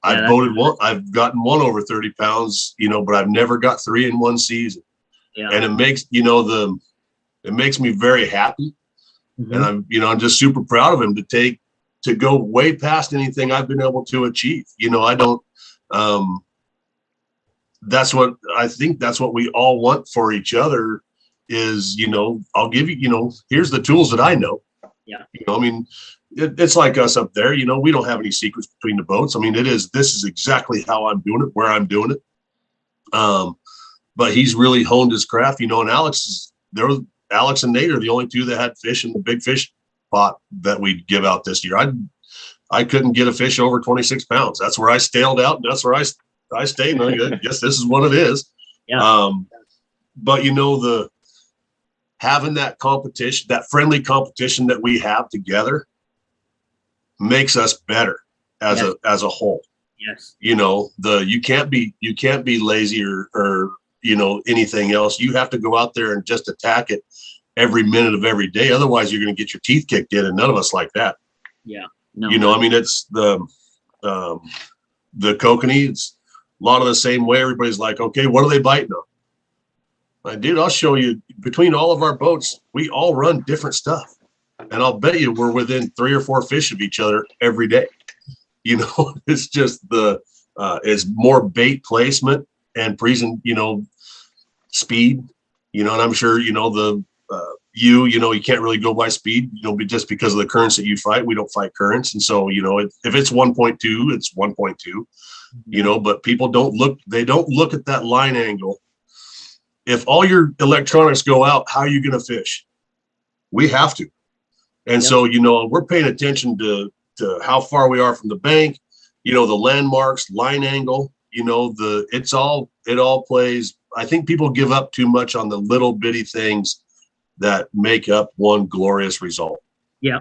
Yeah, I've gotten one over 30 pounds, but I've never got 3 in one season. yeah. And it makes, it makes me very happy. Mhm. And I'm just super proud of him to go way past anything I've been able to achieve. I don't, that's what I think that's what we all want for each other is, I'll give you, here's the tools that I know. Yeah. It's like us up there, we don't have any secrets between the boats. This is exactly how I'm doing it, where I'm doing it. But he's really honed his craft, and Alex and Nate are the only two that had fish in the big fish pot that we give out this year. I couldn't get a fish over 26 pounds. That's where I staled out, and that's where I stayed. And I guess this is what it is. Yeah. But having that competition, that friendly competition that we have together makes us better as a whole. Yes. You can't be lazy or anything else. You have to go out there and just attack it every minute of every day. Otherwise you're going to get your teeth kicked in, and none of us like that. Yeah. No. It's the kokanee. It's a lot of the same way. Everybody's like, okay, what are they biting on? Like, dude, I'll show you. Between all of our boats, we all run different stuff. And I'll bet you we're within 3 or 4 fish of each other every day. It's just it's more bait placement and speed, and I'm sure, you can't really go by speed, just because of the currents that you fight. We don't fight currents. And so, if it's 1.2, it's 1.2, but people don't look at that line angle. If all your electronics go out, how are you going to fish? We have to. And so, we're paying attention to how far we are from the bank, the landmarks, line angle, it all plays. I think people give up too much on the little bitty things that make up one glorious result. Yeah.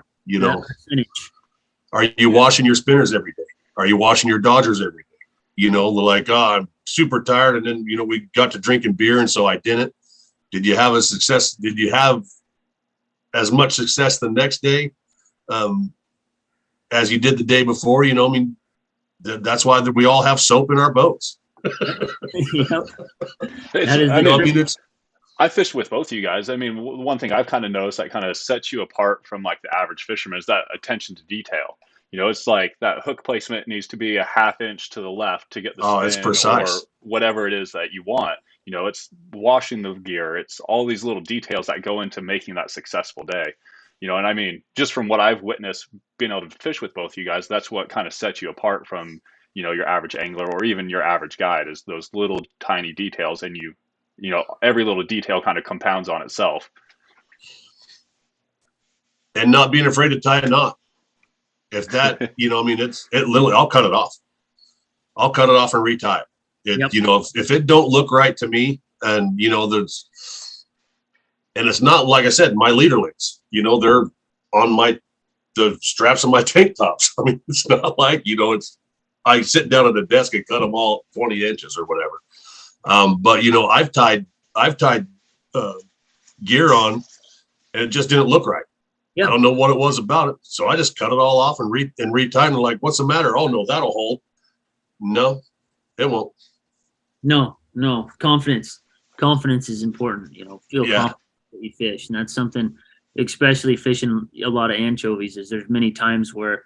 Are you washing your spinners every day? Are you washing your Dodgers every day? Like, I'm super tired. And then, we got to drinking beer. And so I didn't. Did you have success? Did you have as much success the next day as you did the day before? That's why we all have soap in our boats. I fished with both of you guys. One thing I've kind of noticed that kind of sets you apart from like the average fisherman is that attention to detail. It's like that hook placement needs to be a half inch to the left to get the spin, it's precise, or whatever it is that you want. It's washing the gear. It's all these little details that go into making that successful day. And just from what I've witnessed being able to fish with both you guys, that's what kind of sets you apart from, your average angler or even your average guide, is those little tiny details. And every little detail kind of compounds on itself. And not being afraid to tie a knot. If that, it's literally, I'll cut it off. I'll cut it off and retie it. If it don't look right to me, and and it's not, like I said, my leaderlings, they're on the straps of my tank tops. It's not like, I sit down at a desk and cut them all 20 inches or whatever. But I've tied gear on, and it just didn't look right. Yeah. I don't know what it was about it. So I just cut it all off and retie them. Like, what's the matter? Oh no, that'll hold. No, it won't. No. Confidence is important. Feel confident that you fish. And that's something, especially fishing a lot of anchovies, is there's many times where,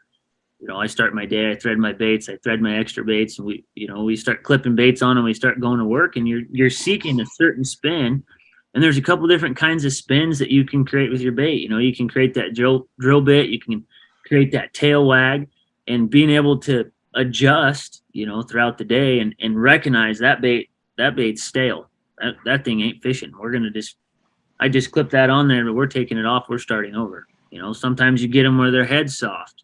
I start my day, I thread my baits, I thread my extra baits, and we start clipping baits on, and we start going to work, and you're seeking a certain spin. And there's a couple different kinds of spins that you can create with your bait. You can create that drill bit, you can create that tail wag, and being able to adjust, throughout the day and recognize that bait's stale. That thing ain't fishing. I just clip that on there, but we're taking it off. We're starting over. Sometimes you get them where their head's soft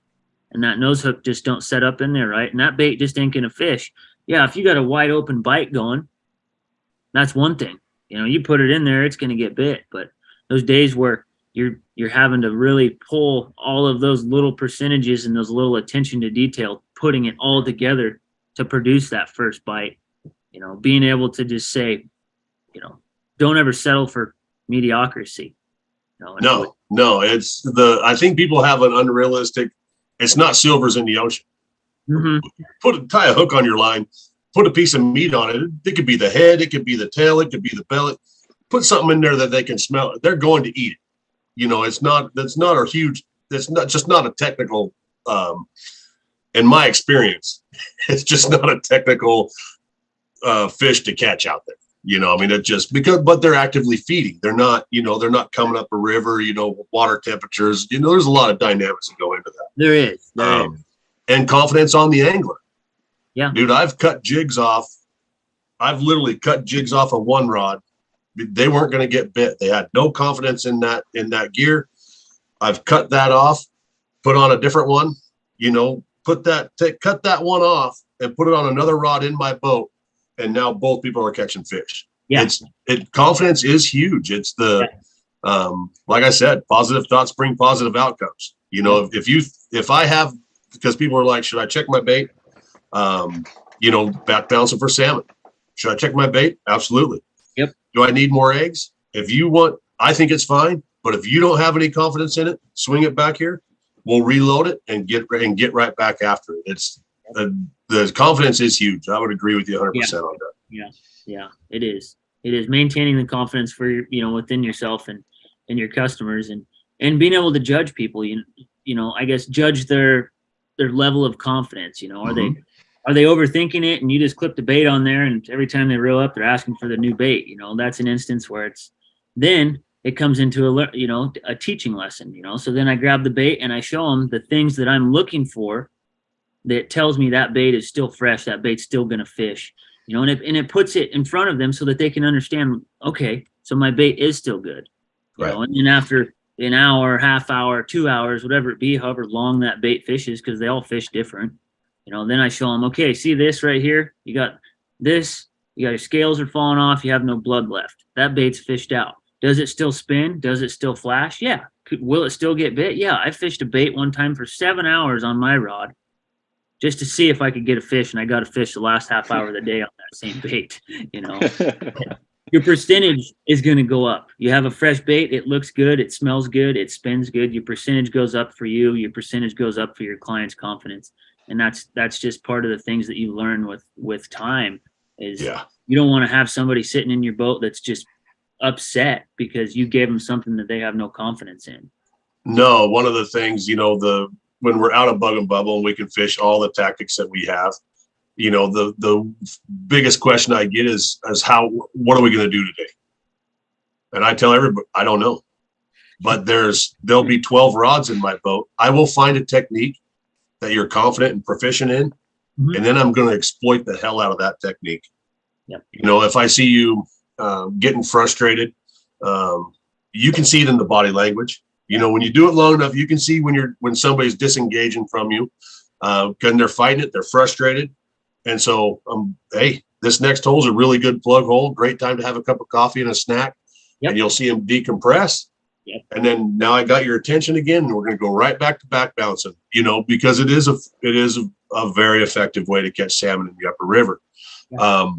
and that nose hook just don't set up in there right. And that bait just ain't going to fish. Yeah, if you got a wide open bite going, that's one thing. You put it in there, it's going to get bit. But those days where you're having to really pull all of those little percentages and those little attention to detail, putting it all together to produce that first bite. Being able to just say, don't ever settle for mediocrity. No, I think people have an unrealistic, it's not silvers in the ocean. Mm-hmm. Tie a hook on your line, put a piece of meat on it. It could be the head, it could be the tail, it could be the belly. Put something in there that they can smell. They're going to eat it. That's not a technical, in my experience, it's just not a technical fish to catch out there. It just but they're actively feeding. They're not coming up a river, water temperatures, there's a lot of dynamics that go into that. There is. And confidence on the angler. Yeah. Dude, I've cut jigs off. I've literally cut jigs off of one rod. They weren't going to get bit. They had no confidence in that gear. I've cut that off, put on a different one, cut that one off and put it on another rod in my boat. And now both people are catching fish. Yeah. Confidence is huge. It's like I said, positive thoughts bring positive outcomes. If I have, because people are like, should I check my bait? Back bouncing for salmon. Should I check my bait? Absolutely. Yep. Do I need more eggs? If you want, I think it's fine. But if you don't have any confidence in it, swing it back here. We'll reload it and get right back after it. It's the confidence is huge. I would agree with you 100% on that. Yeah, it is. It is maintaining the confidence for within yourself and your customers, and being able to judge people. I guess judge their level of confidence. Are they overthinking it, and you just clip the bait on there, and every time they reel up, they're asking for the new bait. That's an instance where then it comes into a teaching lesson. So then I grab the bait and I show them the things that I'm looking for that tells me that bait is still fresh, that bait's still going to fish, and it puts it in front of them so that they can understand, okay, so my bait is still good. Right. And then after an hour, half hour, 2 hours, whatever it be, however long that bait fishes, because they all fish different, then I show them, okay, see this right here? You got this, your scales are falling off, you have no blood left. That bait's fished out. Does it still spin? Does it still flash? Yeah. Will it still get bit? Yeah. I fished a bait one time for 7 hours on my rod, just to see if I could get a fish, and I got a fish the last half hour of the day on that same bait. Your percentage is going to go up. You have a fresh bait, it looks good, it smells good, it spins good. Your percentage goes up for you. Your percentage goes up for your client's confidence, and that's just part of the things that you learn with time. Is you don't want to have somebody sitting in your boat that's just upset because you gave them something that they have no confidence in. No, one of the things when we're out of bug and bubble and we can fish all the tactics that we have, the biggest question I get is what are we going to do today? And I tell everybody, I don't know, but there'll be 12 rods in my boat. I will find a technique that you're confident and proficient in. Mm-hmm. And then I'm going to exploit the hell out of that technique. Yep. If I see you getting frustrated, you can see it in the body language. When you do it long enough, you can see when somebody's disengaging from you, and they're fighting it, they're frustrated. And so, hey, this next hole's a really good plug hole. Great time to have a cup of coffee and a snack. Yep. And you'll see them decompress. Yep. And then now I got your attention again, and we're going to go right back to back bouncing, because it is a very effective way to catch salmon in the upper river. Yep.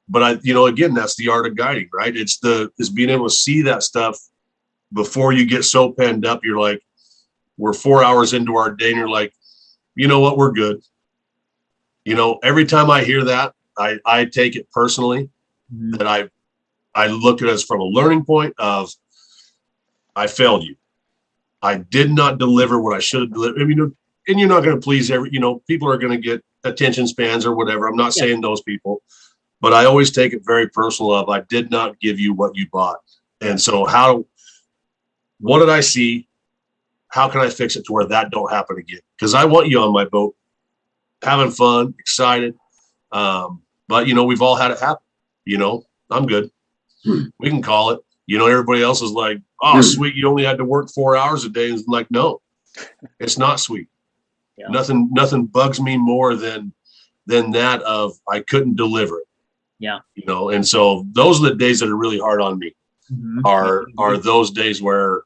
But again, that's the art of guiding, right? It's being able to see that stuff before you get so penned up. You're like, we're 4 hours into our day and you're like, you know what, we're good. Every time I hear that, I take it personally. Mm-hmm. That I look at it as from a learning point of, I failed you. I did not deliver what I should have delivered. And you're not going to please people are going to get attention spans or whatever. I'm not saying those people, but I always take it very personal of, I did not give you what you bought. And so what did I see? How can I fix it to where that don't happen again? Because I want you on my boat, having fun, excited. But we've all had it happen. I'm good. We can call it. Everybody else is like, oh, sweet, you only had to work 4 hours a day. And it's like, no, it's not sweet. Yeah. Nothing bugs me more than that of I couldn't deliver it. Yeah. And so those are the days that are really hard on me. Mm-hmm. Are those days where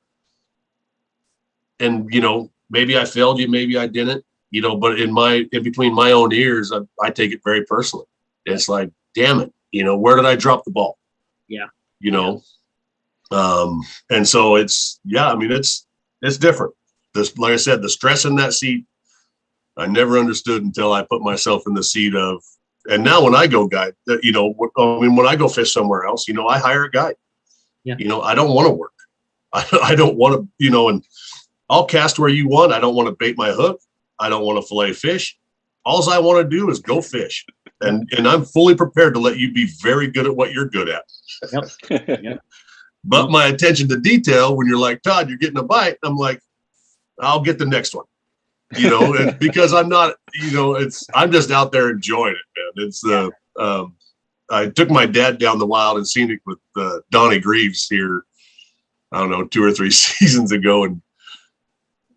and, maybe I failed you, maybe I didn't, but in between my own ears, I take it very personally. It's like, damn it, where did I drop the ball? Yeah. And so it's different. Like I said, the stress in that seat, I never understood until I put myself in the seat of, and now when I go guide, when I go fish somewhere else, I hire a guide. Yeah. I don't want to work. I don't want to, and I'll cast where you want. I don't want to bait my hook. I don't want to fillet fish. All I want to do is go fish. And I'm fully prepared to let you be very good at what you're good at. Yep. Yep. But my attention to detail, when you're like, Todd, you're getting a bite, I'm like, I'll get the next one. Because I'm not, I'm just out there enjoying it, man. It's I took my dad down the Wild and Scenic with Donnie Greaves here, I don't know, 2 or 3 seasons ago, and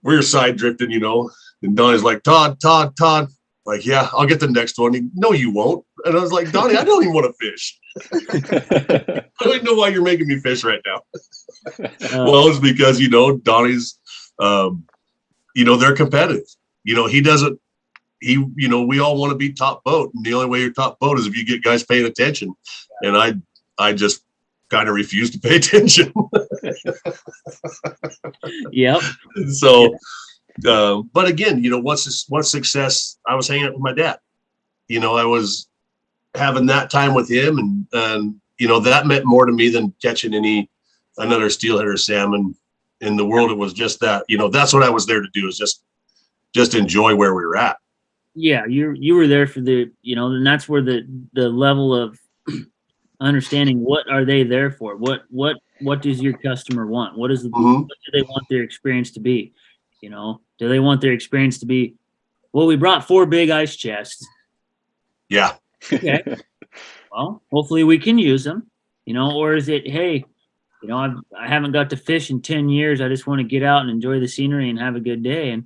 we were side drifting, and Donnie's like, Todd, like, yeah, I'll get the next one. No, you won't. And I was like, Donnie, I don't even want to fish. I don't even know why you're making me fish right now. Well, it's because, Donnie's, they're competitive. He doesn't, we all want to be top boat. And the only way you're top boat is if you get guys paying attention. And I just kind of refuse to pay attention. Yep. So, but again, what's success? I was hanging out with my dad. I was having that time with him, and that meant more to me than catching another steelhead or salmon in the world. It was just that, that's what I was there to do, is just enjoy where we were at. Yeah, you were there for the, and that's where the level of understanding what are they there for? What does your customer want? What do they want their experience to be? Do they want their experience to be, well, we brought 4 big ice chests. Yeah. Okay. Well, hopefully we can use them, or is it, hey, I haven't got to fish in 10 years. I just want to get out and enjoy the scenery and have a good day. And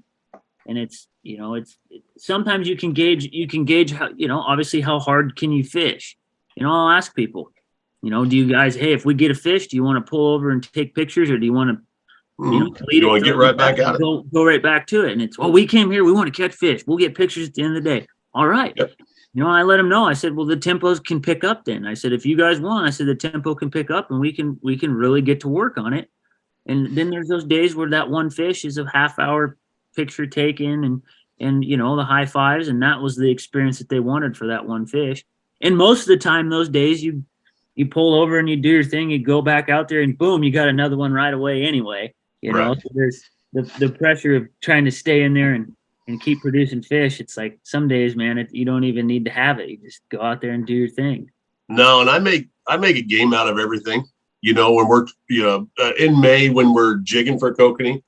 it's, it's sometimes you can gauge how, obviously how hard can you fish? I'll ask people, do you guys, hey, if we get a fish, do you want to pull over and take pictures, or do you want to, you want to get right back at it? Go right back to it. And it's, well, we came here, we want to catch fish. We'll get pictures at the end of the day. All right. Yep. I let them know. I said, well, the tempos can pick up then. I said, if you guys want, I said, the tempo can pick up and we can really get to work on it. And then there's those days where that one fish is a half-hour picture taken and the high fives. And that was the experience that they wanted for that one fish. And most of the time, those days you pull over and you do your thing, you go back out there and boom, you got another one right away anyway. Right. So there's the pressure of trying to stay in there and keep producing fish. It's like some days, man, you don't even need to have it. You just go out there and do your thing. No, and I make a game out of everything. When we're in May, when we're jigging for kokanee,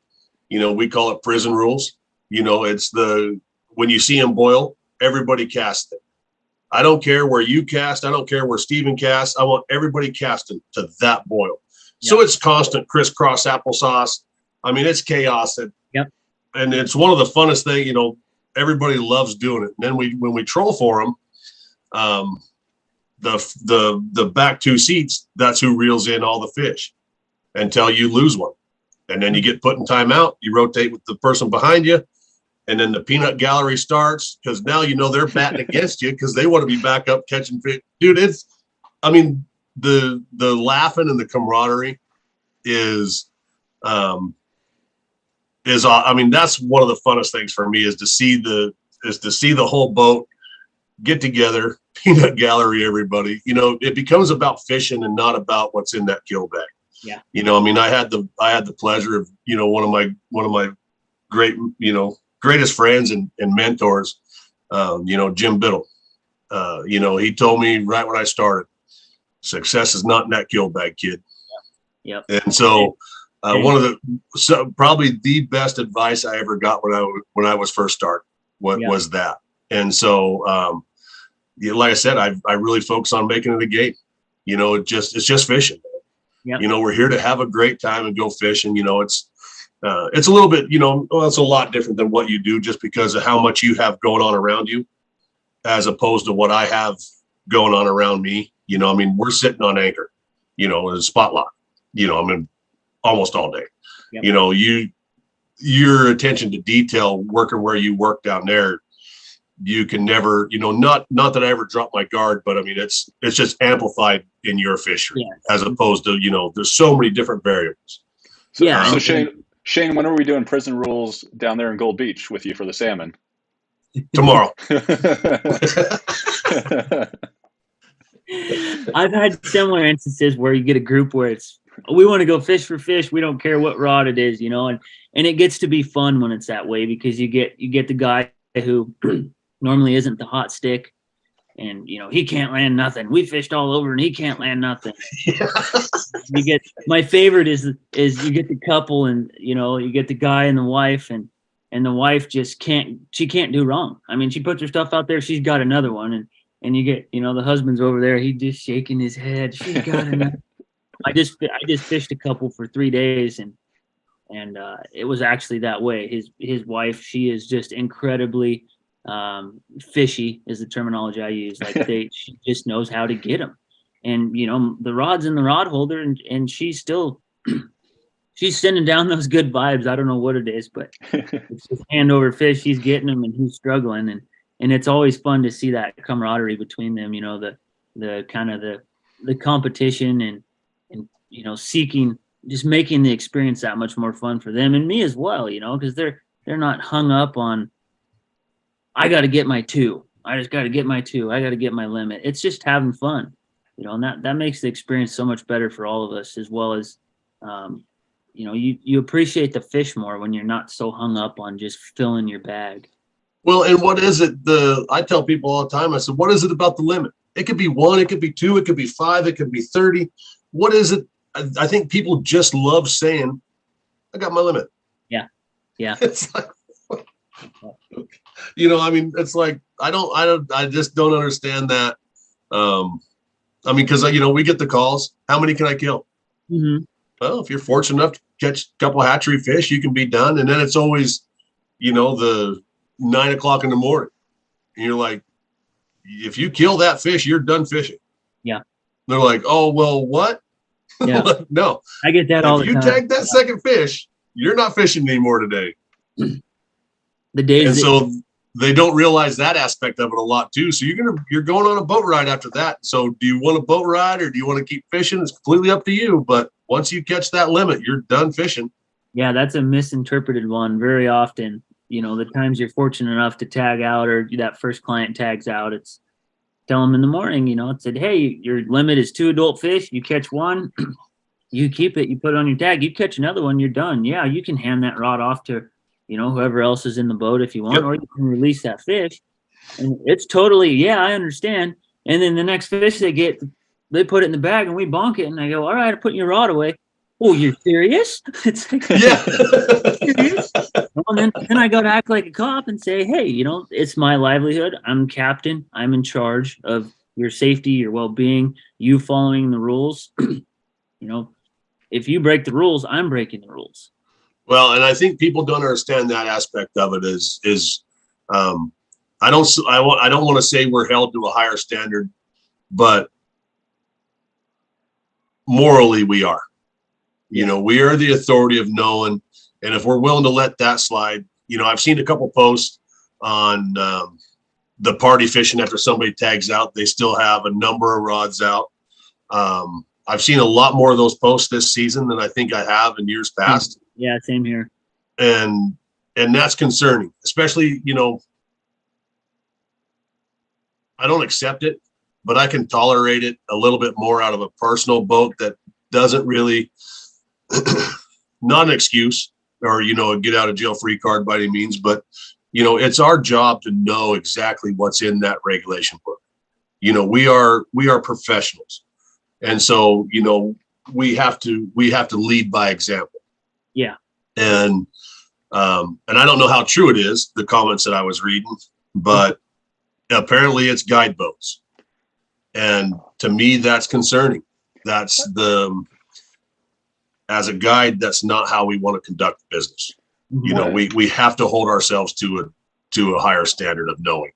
we call it prison rules. It's when you see them boil, everybody casts it. I don't care where you cast. I don't care where Steven casts. I want everybody casting to that boil. Yep. So it's constant crisscross applesauce. I mean, it's chaos. Yep. And it's one of the funnest things, everybody loves doing it. And then when we troll for them, the back 2 seats, that's who reels in all the fish until you lose one. And then you get put in timeout. You rotate with the person behind you. And then the peanut gallery starts, because now they're batting against you because they want to be back up catching fish. Dude, the laughing and the camaraderie is that's one of the funnest things for me, is to see the whole boat get together, peanut gallery, everybody. It becomes about fishing and not about what's in that gill bag. Yeah. I had the pleasure of, one of my greatest friends and mentors, Jim Biddle. He told me right when I started, success is not in that gill bag, kid. Yep. And so probably the best advice I ever got when I was first starting was that. And so, like I said, I really focus on making it a game. It's just fishing. Yep. We're here to have a great time and go fishing. It's a little bit, it's a lot different than what you do, just because of how much you have going on around you, as opposed to what I have going on around me. We're sitting on anchor, in a spot lock, almost all day. Yep. your attention to detail working where you work down there, you can never, not that I ever drop my guard, but I mean, it's just amplified in your fishery as opposed to, there's so many different variables. So Shane, when are we doing prison rules down there in Gold Beach with you for the salmon? Tomorrow. I've had similar instances where you get a group where it's, we want to go fish for fish. We don't care what rod it is, and it gets to be fun when it's that way, because you get the guy who normally isn't the hot stick, and he can't land nothing. We fished all over and he can't land nothing. You get, my favorite is you get the couple, and you get the guy and the wife, and the wife just can't do wrong. I mean, she puts her stuff out there, she's got another one, and you get, the husband's over there, he just shaking his head. She's got another. I just fished a couple for 3 days, and it was actually that way. His wife, she is just incredibly fishy, is the terminology I use. Like she just knows how to get them, and the rod's in the rod holder, and she's still she's sending down those good vibes. I don't know what it is, but it's just hand over fist. She's getting them, and he's struggling, and it's always fun to see that camaraderie between them. The kind of the competition and seeking, just making the experience that much more fun for them and me as well. Because they're not hung up on, I got to get my 2. I just got to get my 2. I got to get my limit. It's just having fun, and that makes the experience so much better for all of us, as well as, you appreciate the fish more when you're not so hung up on just filling your bag. Well, and what is it? I tell people all the time, I said, what is it about the limit? It could be 1, it could be 2, it could be 5, it could be 30. What is it? I think people just love saying, I got my limit. Yeah. It's like, I mean, it's like, I just don't understand that. I mean, because, we get the calls, how many can I kill? Mm-hmm. Well, if you're fortunate enough to catch a couple hatchery fish, you can be done. And then it's always, the 9 o'clock in the morning. And you're like, if you kill that fish, you're done fishing. Yeah. They're like, oh, well, what? Yeah. No. I get that all the time. If you tag that second fish, you're not fishing anymore today. The days. And so they don't realize that aspect of it a lot too. So you're going on a boat ride after that. So do you want a boat ride or do you want to keep fishing? It's completely up to you. But once you catch that limit, you're done fishing. Yeah, that's a misinterpreted one very often. The times you're fortunate enough to tag out, or that first client tags out, it's tell them in the morning, it said, hey, your limit is 2 adult fish. You catch 1, you keep it, you put it on your tag. You catch another one, you're done. Yeah, you can hand that rod off to, whoever else is in the boat if you want, or you can release that fish. And it's totally, I understand. And then the next fish they get, they put it in the bag and we bonk it. And I go, all right, I'm putting your rod away. Oh, you're serious? It's like, yeah. Serious? And then I got to act like a cop and say, hey, it's my livelihood. I'm captain. I'm in charge of your safety, your well-being, you following the rules. If you break the rules, I'm breaking the rules. Well, and I think people don't understand that aspect of it I don't want to say we're held to a higher standard, but morally we are. We are the authority of knowing, and if we're willing to let that slide, I've seen a couple posts on the party fishing after somebody tags out. They still have a number of rods out. I've seen a lot more of those posts this season than I think I have in years past. Yeah, same here. And that's concerning, especially, I don't accept it, but I can tolerate it a little bit more out of a personal boat that doesn't really, not an excuse or, a get out of jail free card by any means, but, it's our job to know exactly what's in that regulation book. We are professionals. And so, we have to lead by example. Yeah. And I don't know how true it is, the comments that I was reading, but apparently it's guide boats. And to me, that's concerning. That's as a guide, that's not how we want to conduct business. We have to hold ourselves to a higher standard of knowing,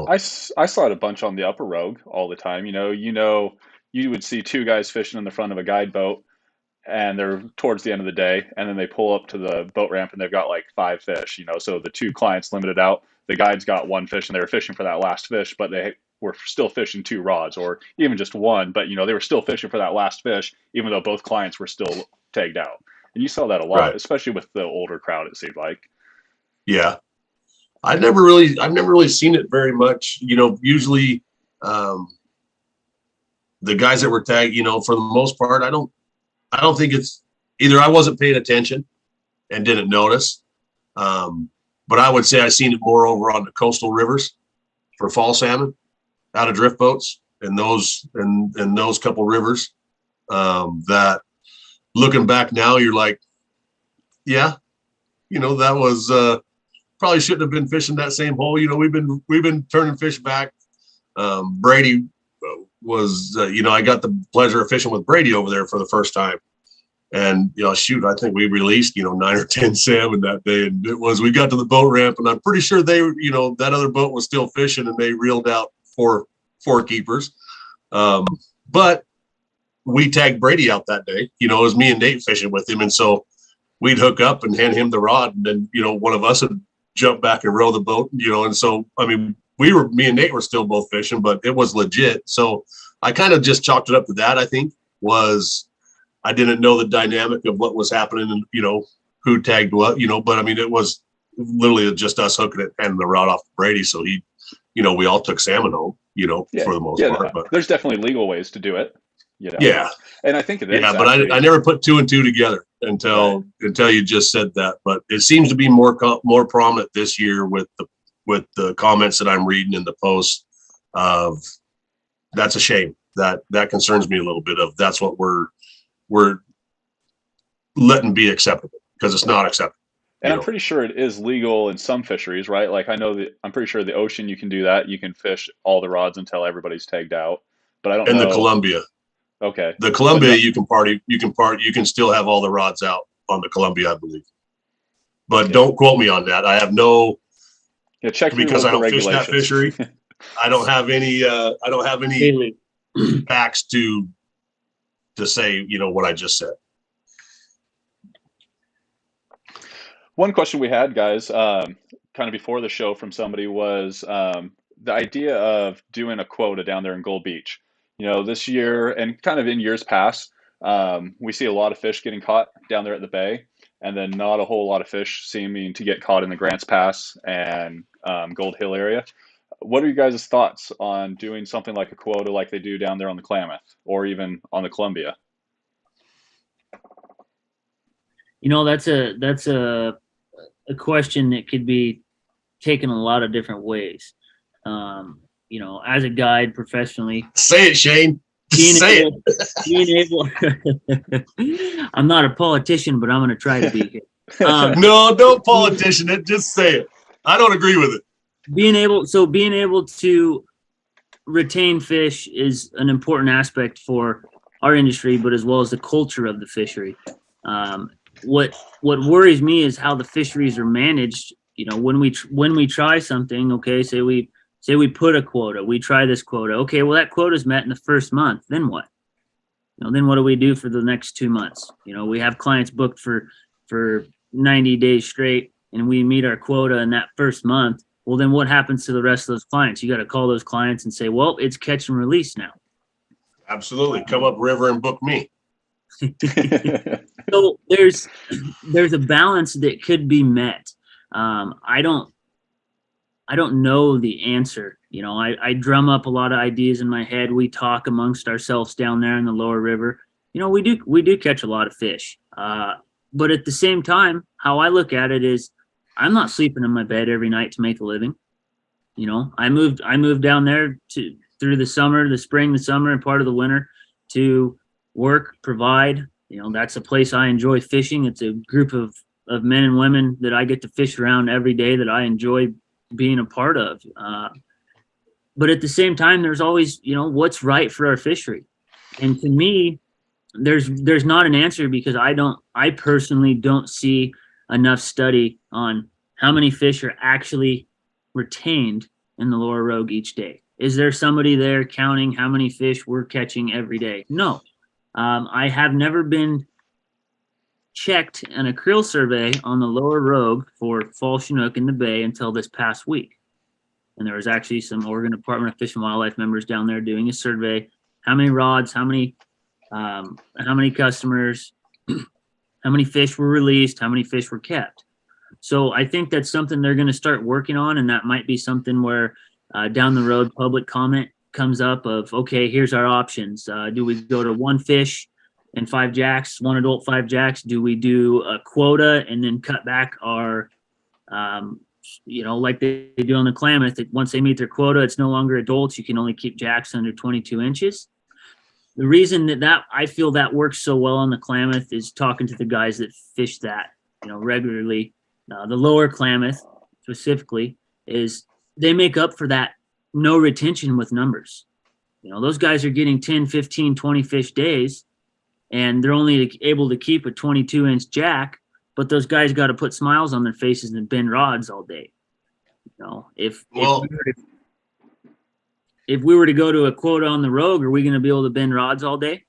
I saw it a bunch on the Upper Rogue all the time. You would see 2 guys fishing in the front of a guide boat. and they're towards the end of the day, and then they pull up to the boat ramp and they've got like 5 fish, so the two clients limited out. The guides got one fish and they were fishing for that last fish, but they were still fishing 2 rods or even just one, but they were still fishing for that last fish, even though both clients were still tagged out. And you saw that a lot, Right. especially with the older crowd, it seemed like. Yeah. I've never really seen it very much. Usually the guys that were tagged, for the most part, I don't think it's either I wasn't paying attention and didn't notice. But I would say I seen it more over on the coastal rivers for fall salmon out of drift boats and those couple rivers that looking back now, you're like, yeah, that was probably shouldn't have been fishing that same hole. We've been turning fish back. Brady was, I got the pleasure of fishing with Brady over there for the first time. And, shoot, I think we released, 9 or 10 salmon that day. And we got to the boat ramp and I'm pretty sure they, that other boat was still fishing and they reeled out four keepers. But we tagged Brady out that day. It was me and Nate fishing with him. And so we'd hook up and hand him the rod. And then, one of us would jump back and row the boat, and so, I mean, me and Nate were still both fishing, but it was legit. So I kind of just chalked it up to that. I think I didn't know the dynamic of what was happening and, who tagged what, but I mean, it was literally just us hooking it and the rod off Brady. So he, we all took salmon home, for the most part. But there's definitely legal ways to do it. Yeah. And I think it is. Yeah, but I never put 2 and 2 together until you just said that. But it seems to be more prominent this year with the comments that I'm reading in the posts of that's a shame. That concerns me a little bit of that's what we're letting be acceptable because it's not acceptable. And I'm pretty sure it is legal in some fisheries, right? Like I'm pretty sure the ocean you can do that. You can fish all the rods until everybody's tagged out. But I don't know. And the Columbia. Okay. The Columbia, you can still have all the rods out on the Columbia, I believe. But don't quote me on that. I have no check because I don't fish that fishery. I don't have any facts to say, what I just said. One question we had, guys, kind of before the show from somebody was the idea of doing a quota down there in Gold Beach. This year and kind of in years past, we see a lot of fish getting caught down there at the bay, and then not a whole lot of fish seeming to get caught in the Grants Pass and Gold Hill area. What are you guys' thoughts on doing something like a quota like they do down there on the Klamath or even on the Columbia? That's a question that could be taken a lot of different ways. As a guide professionally. Say it, Shane. Being able, I'm not a politician, but I'm going to try to be here. No, don't politician it. Just say it. I don't agree with it. Being able to retain fish is an important aspect for our industry, but as well as the culture of the fishery. What worries me is how the fisheries are managed. When we try something, okay, say we put a quota, we try this quota. Okay, well, that quota is met in the first month. Then what? Then what do we do for the next 2 months? We have clients booked for 90 days straight, and we meet our quota in that first month. Well, then what happens to the rest of those clients? You got to call those clients and say, well, it's catch and release now. Absolutely. Come up river and book me. So there's a balance that could be met. I don't know the answer. I drum up a lot of ideas in my head. We talk amongst ourselves down there in the lower river. We do catch a lot of fish. But at the same time, how I look at it is I'm not sleeping in my bed every night to make a living. I moved down there through the summer, the spring, the summer, and part of the winter to work, provide. That's a place I enjoy fishing. It's a group of men and women that I get to fish around every day that I enjoy being a part of. But at the same time, there's always, what's right for our fishery. And to me, there's not an answer because I personally don't see enough study on how many fish are actually retained in the lower Rogue each day. Is there somebody there counting how many fish we're catching every day? No. I have never been checked an a creel survey on the lower Rogue for fall Chinook in the bay until this past week. And there was actually some Oregon Department of Fish and Wildlife members down there doing a survey. How many rods, how many customers, how many fish were released, how many fish were kept. So I think that's something they're going to start working on, and that might be something where down the road public comment comes up of, okay, here's our options. Do we go to 1 fish and 5 jacks, 1 adult, 5 jacks? Do we do a quota and then cut back our, like they do on the Klamath, once they meet their quota, it's no longer adults. You can only keep jacks under 22 inches. The reason that I feel that works so well on the Klamath is talking to the guys that fish that, regularly. The lower Klamath specifically is they make up for that no retention with numbers. Those guys are getting 10, 15, 20 fish days, and they're only able to keep a 22-inch jack, but those guys got to put smiles on their faces and bend rods all day. If we were to go to a quota on the Rogue, are we going to be able to bend rods all day?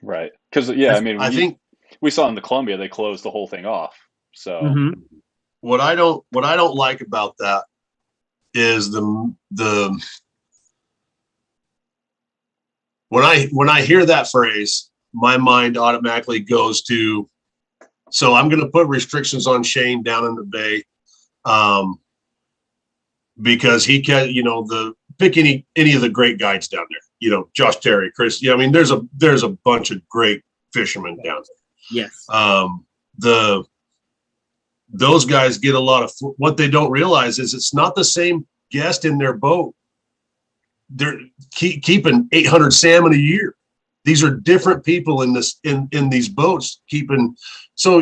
Right. Because, I think we saw in the Columbia, they closed the whole thing off. So what I don't like about that is when I hear that phrase, my mind automatically goes to, so I'm going to put restrictions on Shane down in the bay, because he can, pick any of the great guides down there, Josh Terry, Chris. Yeah, I mean, there's a bunch of great fishermen down there. Yes. Those guys get a lot of, what they don't realize is it's not the same guest in their boat. They're keeping 800 salmon a year. These are different people in these boats keeping. So,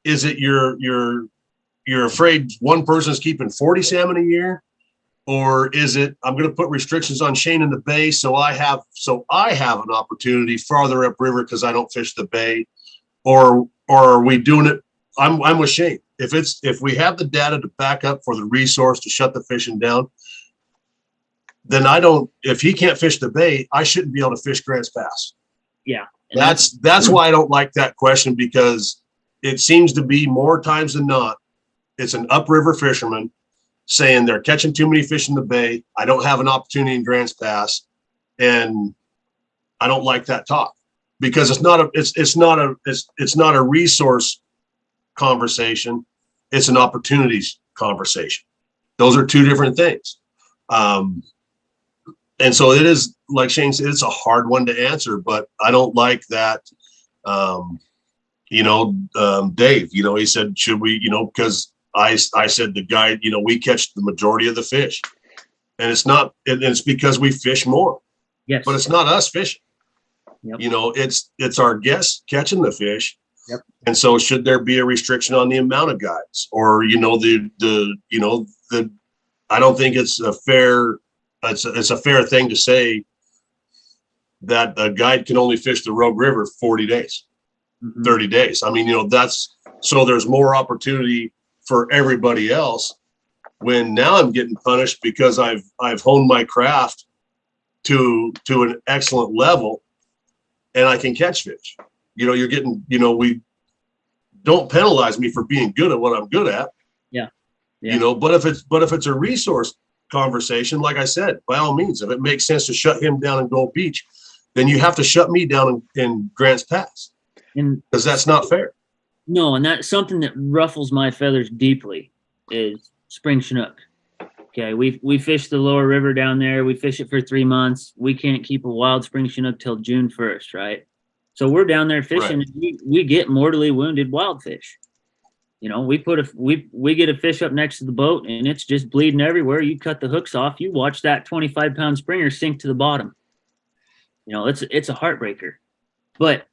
is it you're afraid one person's keeping 40 salmon a year? Or is it, I'm going to put restrictions on Shane in the bay so I have an opportunity farther upriver because I don't fish the bay? Or are we doing it? I'm with Shane. If we have the data to back up for the resource to shut the fishing down, then if he can't fish the bay, I shouldn't be able to fish Grants Pass. Yeah. That's why I don't like that question, because it seems to be more times than not, it's an upriver fisherman saying they're catching too many fish in the bay. I don't have an opportunity in Grants Pass, and I don't like that talk, because it's not a resource conversation. It's an opportunities conversation. Those are two different things. And so it is, like Shane said, it's a hard one to answer, but I don't like that. Dave, he said, should we, because I said the guy, we catch the majority of the fish, and it's because we fish more. Yes. But it's not us fishing. Yep. It's our guests catching the fish. Yep. And so should there be a restriction on the amount of guides, or, I don't think it's a fair thing to say that a guide can only fish the Rogue River 40 days, 30 days. I mean, so there's more opportunity for everybody else, when now I'm getting punished because I've honed my craft to an excellent level and I can catch fish. You're getting, we don't penalize me for being good at what I'm good at. Yeah. But if it's a resource conversation, like I said, by all means, if it makes sense to shut him down in Gold Beach, then you have to shut me down in Grants Pass, because that's not fair. No, and that's something that ruffles my feathers deeply is spring Chinook. Okay, we fish the lower river down there. We fish it for 3 months. We can't keep a wild spring Chinook till June 1st, right? So we're down there fishing. Right. And we get mortally wounded wild fish. We get a fish up next to the boat and it's just bleeding everywhere. You cut the hooks off. You watch that 25-pound springer sink to the bottom. It's a heartbreaker. But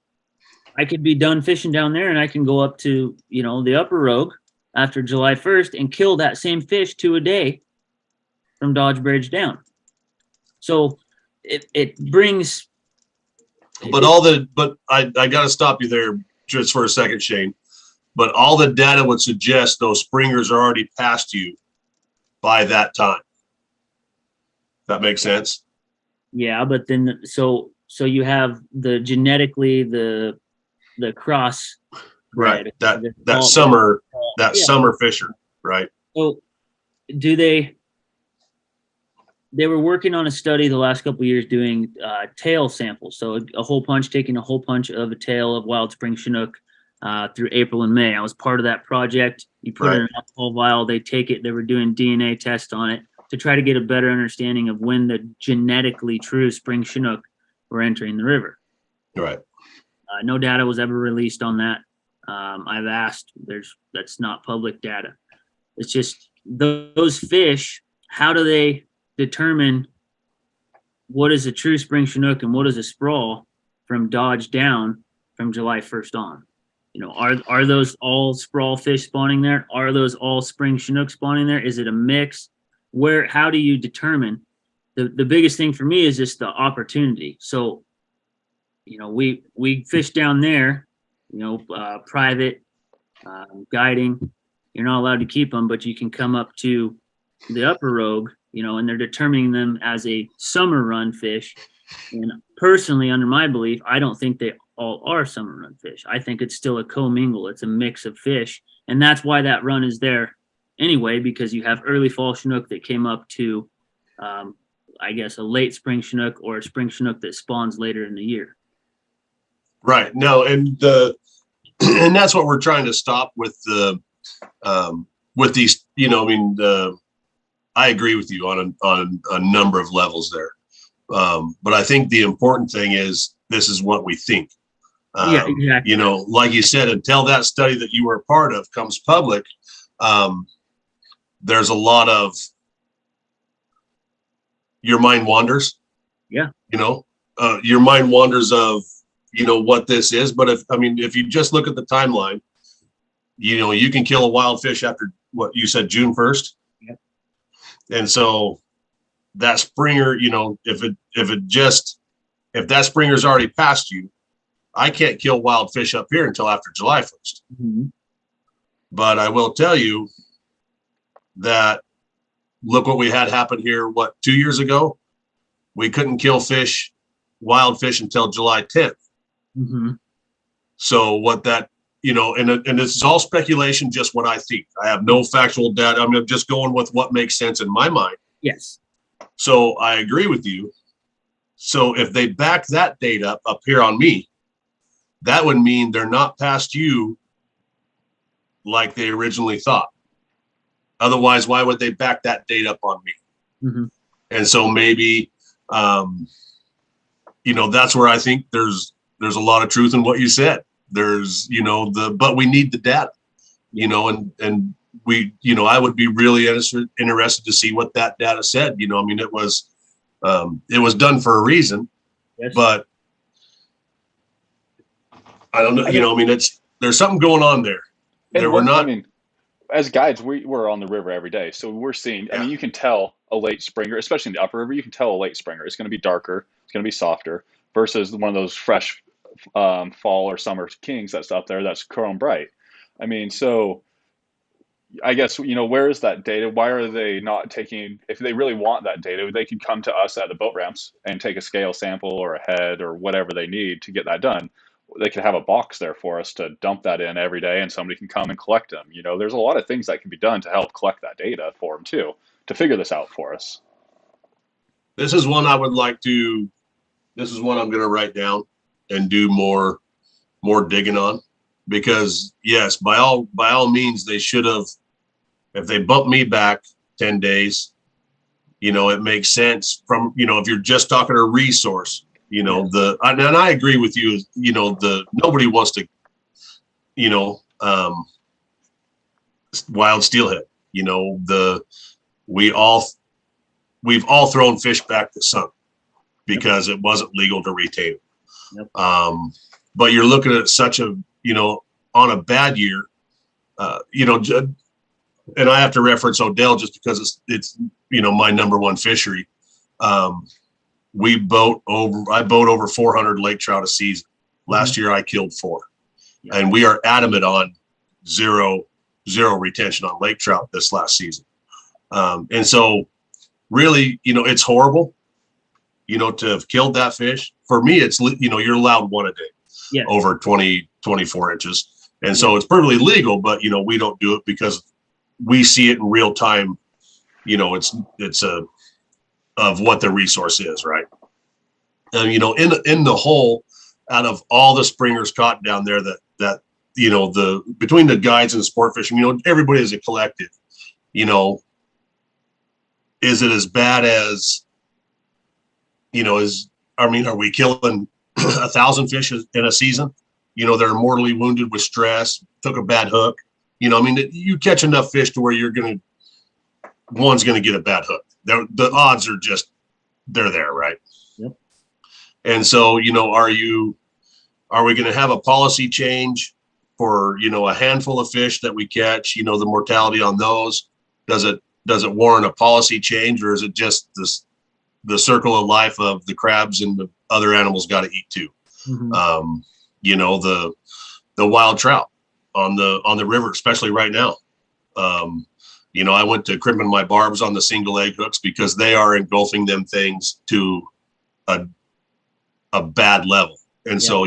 I could be done fishing down there and I can go up to, the upper Rogue after July 1st and kill that same fish 2 a day from Dodge Bridge down. So it brings. But I got to stop you there just for a second, Shane. But all the data would suggest those springers are already past you by that time. That makes sense? Yeah, but then so you have the genetically the the cross. Right. That Fall- summer yeah. summer fisher. Right. So they were working on a study the last couple of years doing tail samples. So taking a whole punch of a tail of wild spring Chinook through April and May. I was part of that project. You put it in an alcohol vial, they take it, they were doing DNA tests on it to try to get a better understanding of when the genetically true spring Chinook were entering the river. Right. No data was ever released on that. I've asked, that's not public data. It's just those fish, how do they determine what is a true spring Chinook and what is a sprawl from Dodge down from July 1st on? Are those all sprawl fish spawning there? Are those all spring Chinook spawning there? Is it a mix? How do you determine? The biggest thing for me is just the opportunity. So, we fish down there, private guiding. You're not allowed to keep them, but you can come up to the upper Rogue, and they're determining them as a summer run fish. And personally, under my belief, I don't think they all are summer run fish. I think it's still a commingle. It's a mix of fish. And that's why that run is there anyway, because you have early fall Chinook that came up to, I guess, a late spring Chinook or a spring Chinook that spawns later in the year. Right. No, and and that's what we're trying to stop with with these, I agree with you on a number of levels there. But I think the important thing is this is what we think. Yeah, exactly. Like you said, until that study that you were a part of comes public, there's a lot of your mind wanders. Yeah. Your mind wanders of, what this is. But if you just look at the timeline, you can kill a wild fish after what you said, June 1st. Yep. And so that springer, if that springer's already past you, I can't kill wild fish up here until after July 1st. Mm-hmm. But I will tell you that look what we had happen here, 2 years ago? We couldn't kill wild fish until July 10th. Mm-hmm. So what that, and this is all speculation, just what I think. I have no factual data. I'm just going with what makes sense in my mind. Yes. So I agree with you. So if they back that date up here on me, that would mean they're not past you like they originally thought. Otherwise, why would they back that date up on me? Mm-hmm. And so maybe, that's where I think there's a lot of truth in what you said. There's, but we need the data, and we, I would be really interested to see what that data said. It was done for a reason. Yes. But I don't know, there's something going on there. As guides, we're on the river every day. So we're seeing, you can tell a late springer, especially in the upper river, you can tell a late springer. It's going to be darker. It's going to be softer versus one of those fresh fall or summer kings that's up there that's chrome bright. So I guess, where is that data? Why are they not taking, if they really want that data, they can come to us at the boat ramps and take a scale sample or a head or whatever they need to get that done. They could have a box there for us to dump that in every day and somebody can come and collect them. There's a lot of things that can be done to help collect that data for them too, to figure this out for us. This is one I'm going to write down and do more digging on, because yes, by all means, they should have, if they bump me back 10 days, it makes sense from, if you're just talking a resource, and I agree with you, nobody wants to, wild steelhead, we've all thrown fish back to sun because it wasn't legal to retain them. Yep. But you're looking at such a, on a bad year, and I have to reference Odell just because it's my number one fishery. I boat over 400 lake trout a season. Last year I killed 4, and we are adamant on zero retention on lake trout this last season. And so really, it's horrible, to have killed that fish. For me, it's, you're allowed 1 a day over 20 24 inches. And so it's perfectly legal, but, we don't do it because we see it in real time. It's of what the resource is, right? And, in the whole, out of all the springers caught down there that between the guides and the sport fishing, everybody is a collective, is it as bad as, are we killing 1,000 fish in a season? They're mortally wounded with stress, took a bad hook. You catch enough fish to where one's going to get a bad hook. The odds are just, they're there, right? Yep. And so, are we going to have a policy change for, a handful of fish that we catch, the mortality on those? Does it warrant a policy change, or is it just the circle of life of the crabs and the other animals got to eat too? Mm-hmm. The wild trout on the river, especially right now. I went to crimping my barbs on the single egg hooks because they are engulfing them things to a bad level. And so,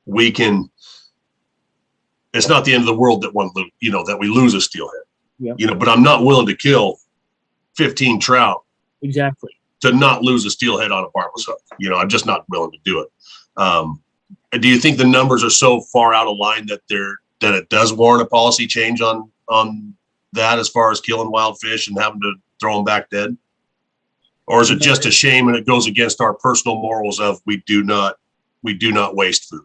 we can, it's not the end of the world that that we lose a steelhead, but I'm not willing to kill 15 trout. Exactly. To not lose a steelhead on a barbless hook. I'm just not willing to do it. Do you think the numbers are so far out of line that it does warrant a policy change on that as far as killing wild fish and having to throw them back dead? Or is it just a shame and it goes against our personal morals of we do not waste food?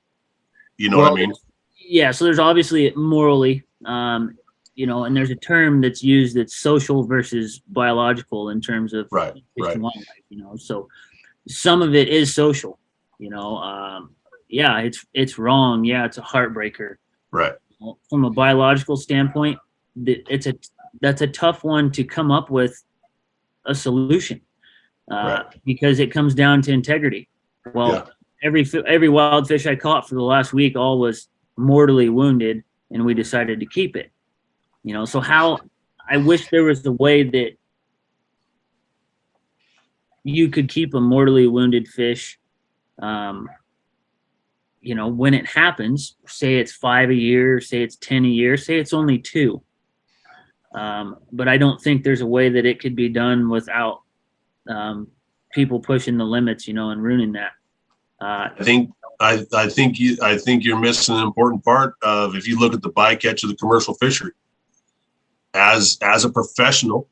What I mean? Yeah. So there's obviously morally, and there's a term that's used that's social versus biological in terms of right. wildlife, so some of it is social, it's wrong. Yeah. It's a heartbreaker. Right. From a biological standpoint, that's a tough one to come up with a solution, because it comes down to integrity. Well, every wild fish I caught for the last week, all was mortally wounded, and we decided to keep it. So how I wish there was a way that you could keep a mortally wounded fish, when it happens, say it's 5 a year, say it's 10 a year, say it's only 2. But I don't think there's a way that it could be done without people pushing the limits, and ruining that. I think you're missing an important part of, if you look at the bycatch of the commercial fishery, as a professional,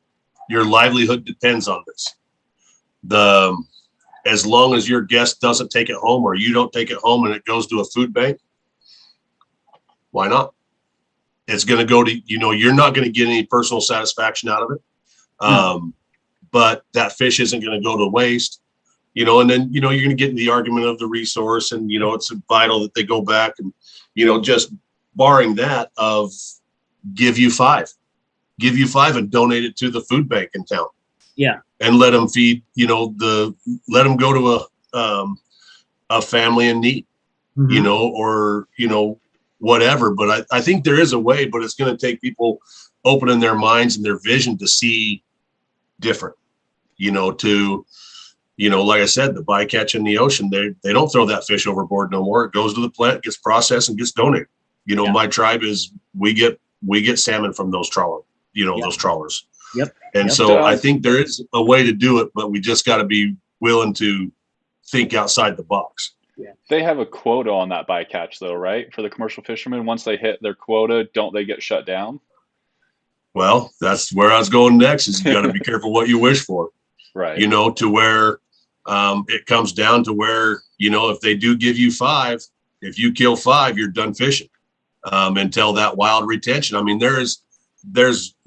your livelihood depends on this. As long as your guest doesn't take it home or you don't take it home and it goes to a food bank, why not? It's going to go to, you're not going to get any personal satisfaction out of it. But that fish isn't going to go to waste, and then, you're going to get in the argument of the resource, and, it's vital that they go back and, just barring that of give you five and donate it to the food bank in town. Yeah. And let them feed, let them go to a family in need, or, whatever. But I think there is a way, but it's going to take people opening their minds and their vision to see different, like I said, the bycatch in the ocean, they don't throw that fish overboard no more. It goes to the plant, gets processed, and gets donated. My tribe is, we get salmon from those those trawlers. Yep. And so I think there is a way to do it, but we just got to be willing to think outside the box. Yeah. They have a quota on that bycatch though, right? For the commercial fishermen, once they hit their quota, don't they get shut down? Well, that's where I was going next, is you got to be careful what you wish for. Right. To where it comes down to where, if they do give you 5, if you kill 5, you're done fishing until that wild retention. I mean, there's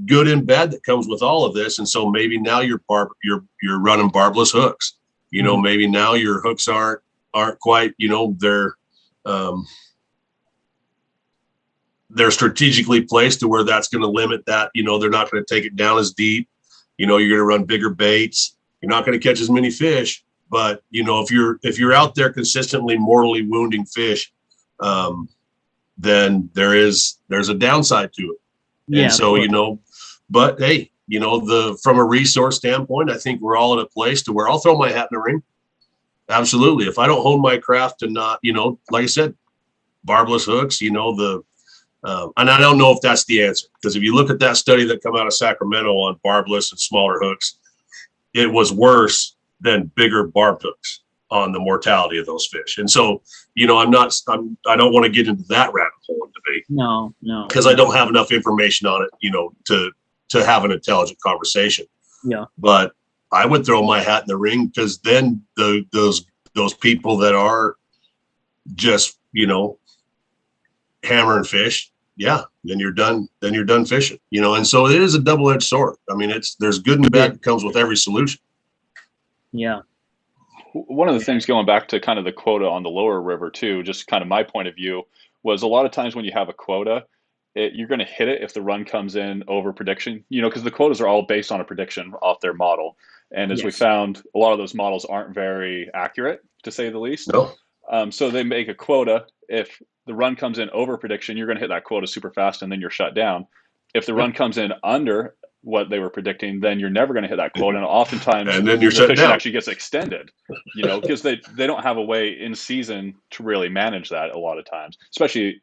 good and bad that comes with all of this. And so maybe now you're running barbless hooks, maybe now your hooks aren't quite, they're strategically placed to where that's going to limit that, they're not going to take it down as deep. You're going to run bigger baits. You're not going to catch as many fish, but if you're out there consistently mortally wounding fish, then there's a downside to it. Yeah, and so, but hey, from a resource standpoint, I think we're all at a place to where I'll throw my hat in the ring. Absolutely. If I don't hone my craft and not, like I said, barbless hooks, and I don't know if that's the answer, because if you look at that study that come out of Sacramento on barbless and smaller hooks, it was worse than bigger barbed hooks on the mortality of those fish. And so, I don't want to get into that rabbit hole in debate. No, because I don't have enough information on it, to have an intelligent conversation. Yeah. But I would throw my hat in the ring, because then those people that are just, hammering fish, then you're done fishing, and so it is a double-edged sword. I mean, there's good and bad that comes with every solution. Yeah. One of the things, going back to kind of the quota on the lower river too, just kind of my point of view, was a lot of times when you have a quota, you're going to hit it if the run comes in over prediction, because the quotas are all based on a prediction off their model. And as we found, a lot of those models aren't very accurate, to say the least. No. So they make a quota. If the run comes in over prediction, you're going to hit that quota super fast, and then you're shut down. If the run comes in under what they were predicting, then you're never going to hit that quota. And oftentimes, and then the fishing down. actually gets extended, because they don't have a way in season to really manage that a lot of times, especially,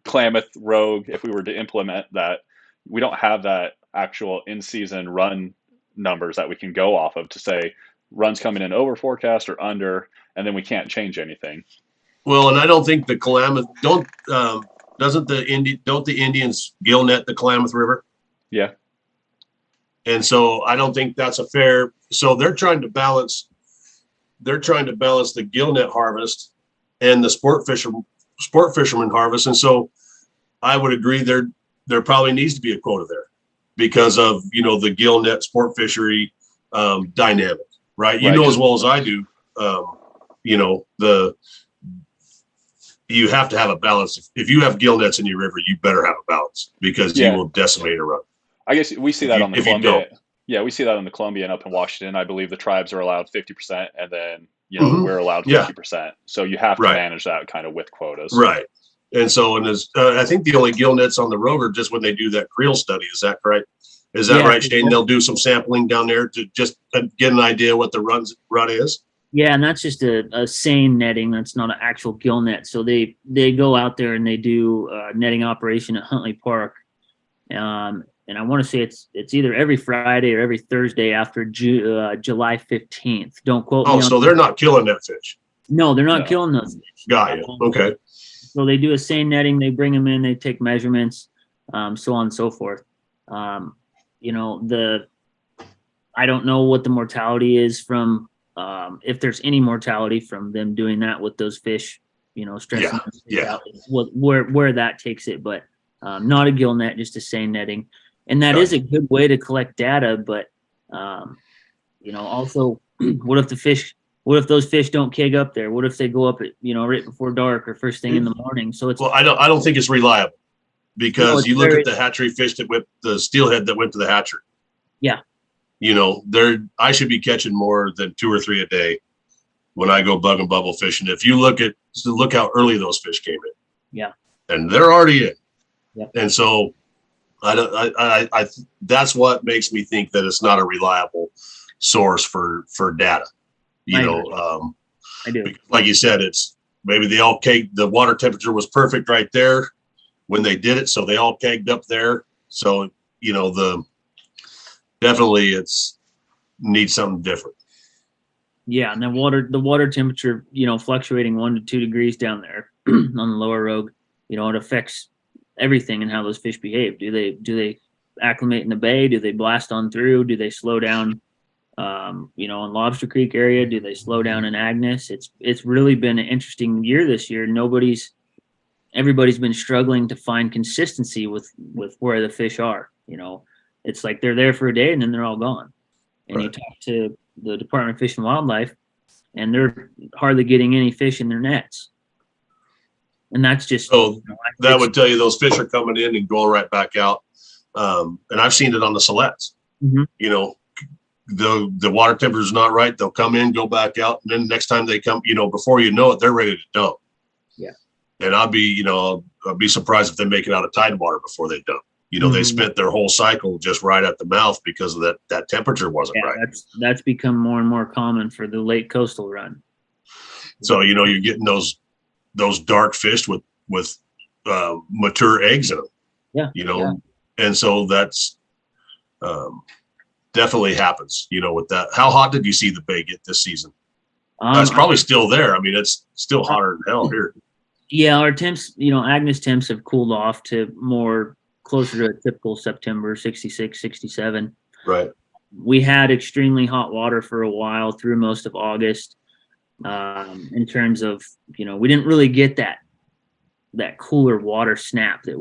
Klamath, Rogue. If we were to implement that, we don't have that actual in season run numbers that we can go off of to say runs coming in over forecast or under, and then we can't change anything. Well, and I don't think the Klamath don't the Indians gill net the Klamath River? Yeah. And so I don't think that's a fair. So they're trying to balance the gill net harvest and the sport fisherman harvest. And so I would agree there probably needs to be a quota there because of, the gill net sport fishery dynamic, right? You know as well as I do, you have to have a balance. If you have gill nets in your river, you better have a balance, because you will decimate a run. I guess we see that on the Columbia. Yeah, we see that on the Columbia and up in Washington. I believe the tribes are allowed 50%, and then we're allowed 50%. So you have to manage that kind of with quotas. Right. And so, I think the only gill nets on the road are just when they do that creel study. Is that correct? Is that right, Shane? They'll do some sampling down there to just get an idea what the run is. Yeah, and that's just a seine netting. That's not an actual gill net. So they go out there and they do a netting operation at Huntley Park. And I want to say it's either every Friday or every Thursday after July 15th. Don't quote me. Oh, so they're not killing that fish. No, they're not killing those fish. Got you. Okay. So they do a seine netting. They bring them in. They take measurements, so on and so forth. I don't know what the mortality is from. If there's any mortality from them doing that with those fish, stressing those fish out, where that takes it, but not a gill net, just a seine netting. And that is a good way to collect data, but also, what if those fish don't keg up there? What if they go up at right before dark or first thing in the morning? So it's I don't think it's reliable, because you look at the hatchery fish that went, the steelhead that went to the hatchery. Yeah. I should be catching more than 2 or 3 a day when I go bug and bubble fishing. If you look how early those fish came in. Yeah. And they're already in. Yeah. And so I that's what makes me think that it's not a reliable source for data. I do. Like you said, it's maybe they all kegged, the water temperature was perfect right there when they did it, so they all kegged up there. So definitely it's needs something different. Yeah, and the water temperature, fluctuating 1 to 2 degrees down there on the lower Rogue, it affects everything and how those fish behave. Do they acclimate in the bay? Do they blast on through? Do they slow down in Lobster Creek area? Do they slow down in Agnes? It's really been an interesting year this year. Everybody's been struggling to find consistency with where the fish are. It's like they're there for a day and then they're all gone. And you talk to the Department of Fish and Wildlife, and they're hardly getting any fish in their nets. And that's just that would tell you those fish are coming in and going right back out. And I've seen it on the Silettes. Mm-hmm. The water temperature is not right. They'll come in, go back out, and then next time they come, before you know it, they're ready to dump. Yeah. And I'll be surprised if they make it out of tidewater before they dump. They spent their whole cycle just right at the mouth because of that temperature wasn't right. That's become more and more common for the late coastal run. So, you're getting those dark fish with mature eggs in them. Yeah. And so that's definitely happens, with that. How hot did you see the bay get this season? That's probably still there. I mean, it's still hotter than hell here. Yeah, our temps, Agnes temps have cooled off to more closer to a typical September, 66, 67. Right. We had extremely hot water for a while through most of August. In terms of, we didn't really get that cooler water snap that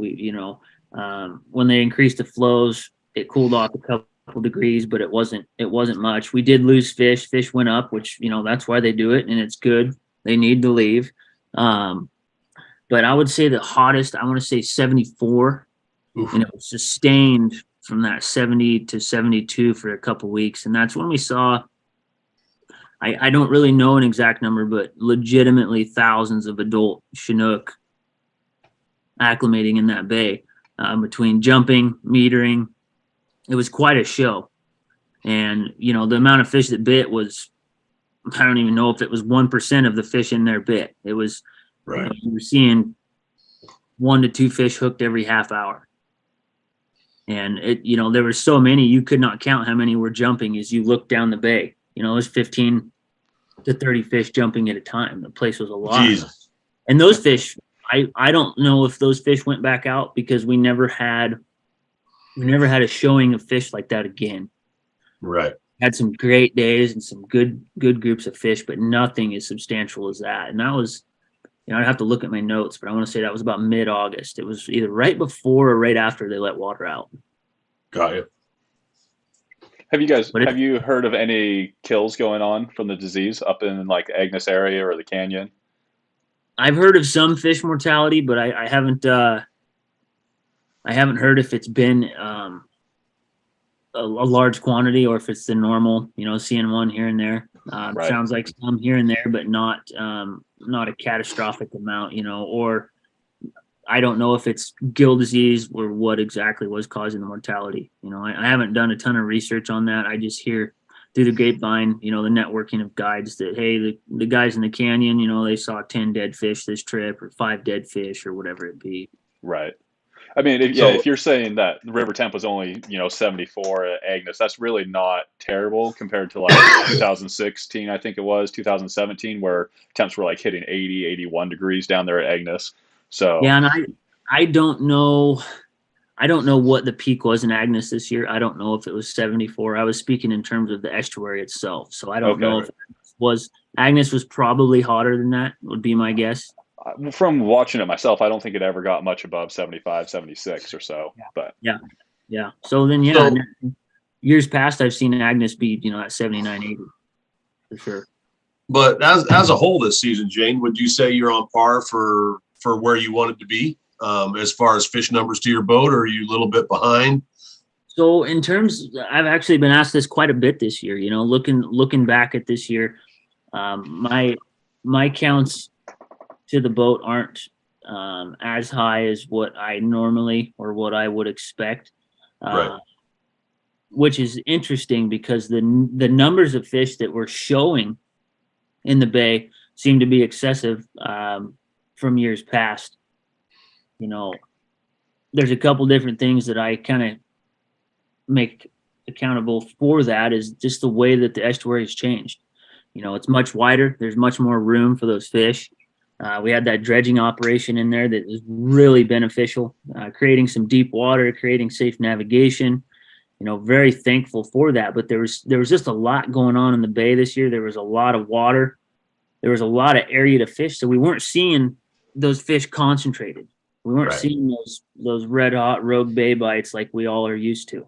when they increased the flows, it cooled off a couple degrees, but it wasn't much. We did lose fish. Fish went up, which, that's why they do it, and it's good. They need to leave. But I would say the hottest, I want to say 74, sustained from that 70 to 72 for a couple weeks. And that's when we saw, I don't really know an exact number, but legitimately thousands of adult Chinook acclimating in that bay, between jumping, metering. It was quite a show. And, the amount of fish that bit was, I don't even know if it was 1% of the fish in there bit. It was, right. You were seeing 1 to 2 fish hooked every half hour. And there were so many, you could not count how many were jumping as you looked down the bay. It was 15 to 30 fish jumping at a time. The place was a lot. Jesus. And those fish, I don't know if those fish went back out, because we never had a showing of fish like that again. Right. Had some great days and some good groups of fish, but nothing as substantial as that. And that was, I'd have to look at my notes, but I want to say that was about mid-August. It was either right before or right after they let water out. Got you. Have you heard of any kills going on from the disease up in like the Agnes area or the canyon? I've heard of some fish mortality, but I haven't heard if it's been a large quantity or if it's the normal, seeing one here and there. Right. Sounds like some here and there, but not a catastrophic amount, or I don't know if it's gill disease or what exactly was causing the mortality. I haven't done a ton of research on that. I just hear through the grapevine, the networking of guides that, hey, the guys in the canyon, they saw 10 dead fish this trip, or 5 dead fish, or whatever it be. Right. I mean, if you're saying that the river temp was only, 74 at Agnes, that's really not terrible compared to like 2016, I think it was, 2017, where temps were like hitting 80, 81 degrees down there at Agnes. So yeah, and I don't know what the peak was in Agnes this year. I don't know if it was 74. I was speaking in terms of the estuary itself. So I don't know if Agnes was probably hotter than that, would be my guess. From watching it myself, I don't think it ever got much above 75, 76 or so. Yeah. But yeah. So then, years past, I've seen Agnes be, at 79, 80 for sure. But as a whole this season, Jane, would you say you're on par for where you wanted to be as far as fish numbers to your boat, or are you a little bit behind? So in terms, I've actually been asked this quite a bit this year. Looking back at this year, my counts to the boat aren't as high as what I normally or what I would expect, right. Which is interesting because the numbers of fish that we're showing in the bay seem to be excessive from years past. There's a couple different things that I kind of make accountable for. That is just the way that the estuary has changed. It's much wider. There's much more room for those fish. We had that dredging operation in there that is really beneficial, creating some deep water, creating safe navigation. Very thankful for that. But there was just a lot going on in the bay this year. There was a lot of water. There was a lot of area to fish, so we weren't seeing those fish concentrated. We weren't seeing those red hot rogue bay bites like we all are used to.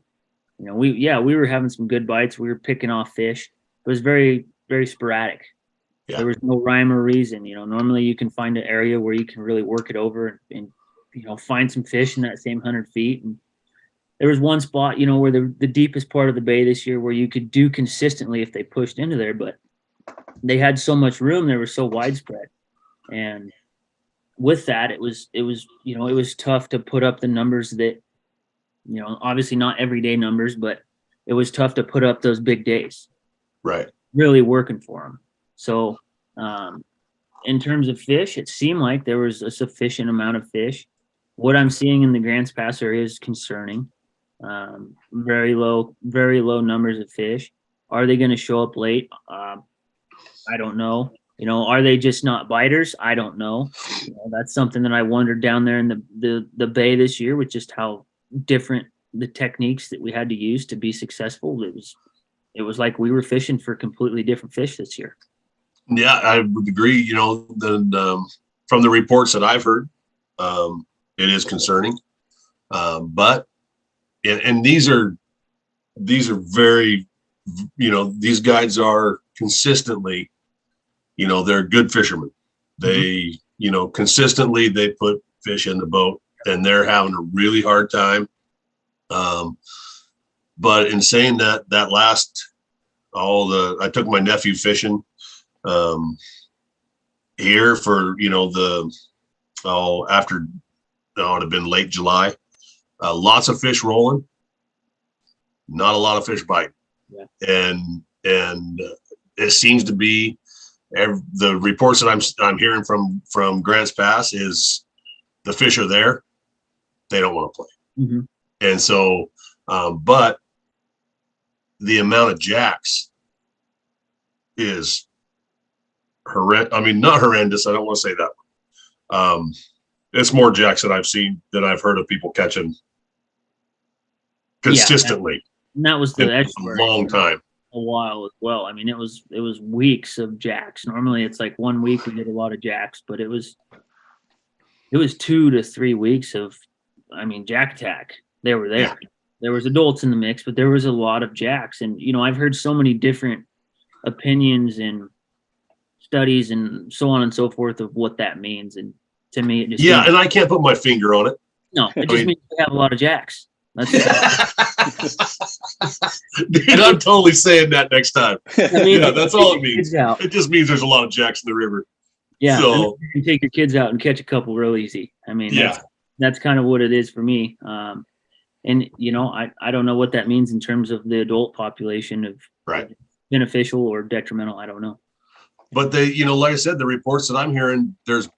We were having some good bites. We were picking off fish. It was very, very sporadic. Yeah. There was no rhyme or reason. Normally you can find an area where you can really work it over and find some fish in that same 100 feet. And there was one spot, where the deepest part of the bay this year where you could do consistently if they pushed into there, but they had so much room. They were so widespread. And with that, it was tough to put up the numbers that, obviously not everyday numbers, but it was tough to put up those big days. Right. Really working for them. So In terms of fish, it seemed like there was a sufficient amount of fish. What I'm seeing in the Grants Pass area is concerning. Very low numbers of fish. Are they going to show up late? I don't know. Are they just not biters? I don't know. That's something that I wondered down there in the bay this year, with just how different the techniques that we had to use to be successful. It was like we were fishing for completely different fish this year. Yeah, I would agree. From the reports that I've heard, it is concerning. But these are very, these guides are consistently, they're good fishermen. They, consistently they put fish in the boat, and they're having a really hard time. But in saying that, I took my nephew fishing here for, after, it would have been late July. Lots of fish rolling, not a lot of fish biting. Yeah. And it seems to be the reports that I'm hearing from Grants Pass is the fish are there. They don't want to play. Mm-hmm. And so, but the amount of jacks is horrendous. I mean, not horrendous. I don't want to say that. It's more jacks that I've seen than I've heard of people catching consistently. And that was the estuary a long time. A while as well. I mean, it was weeks of jacks. Normally it's like 1 week we get a lot of jacks, but it was 2 to 3 weeks of, jack attack. They were there. Yeah. There was adults in the mix, but there was a lot of jacks. And, I've heard so many different opinions and studies and so on and so forth of what that means. And to me, it just and I can't put my finger on it. No, it just means we have a lot of jacks. That's Dude, I'm totally saying that next time. That's all it means. It just means there's a lot of jacks in the river. Yeah, so you can take your kids out and catch a couple real easy. That's kind of what it is for me. And I don't know what that means in terms of the adult population of beneficial or detrimental. I don't know. But they, like I said, the reports that I'm hearing, there's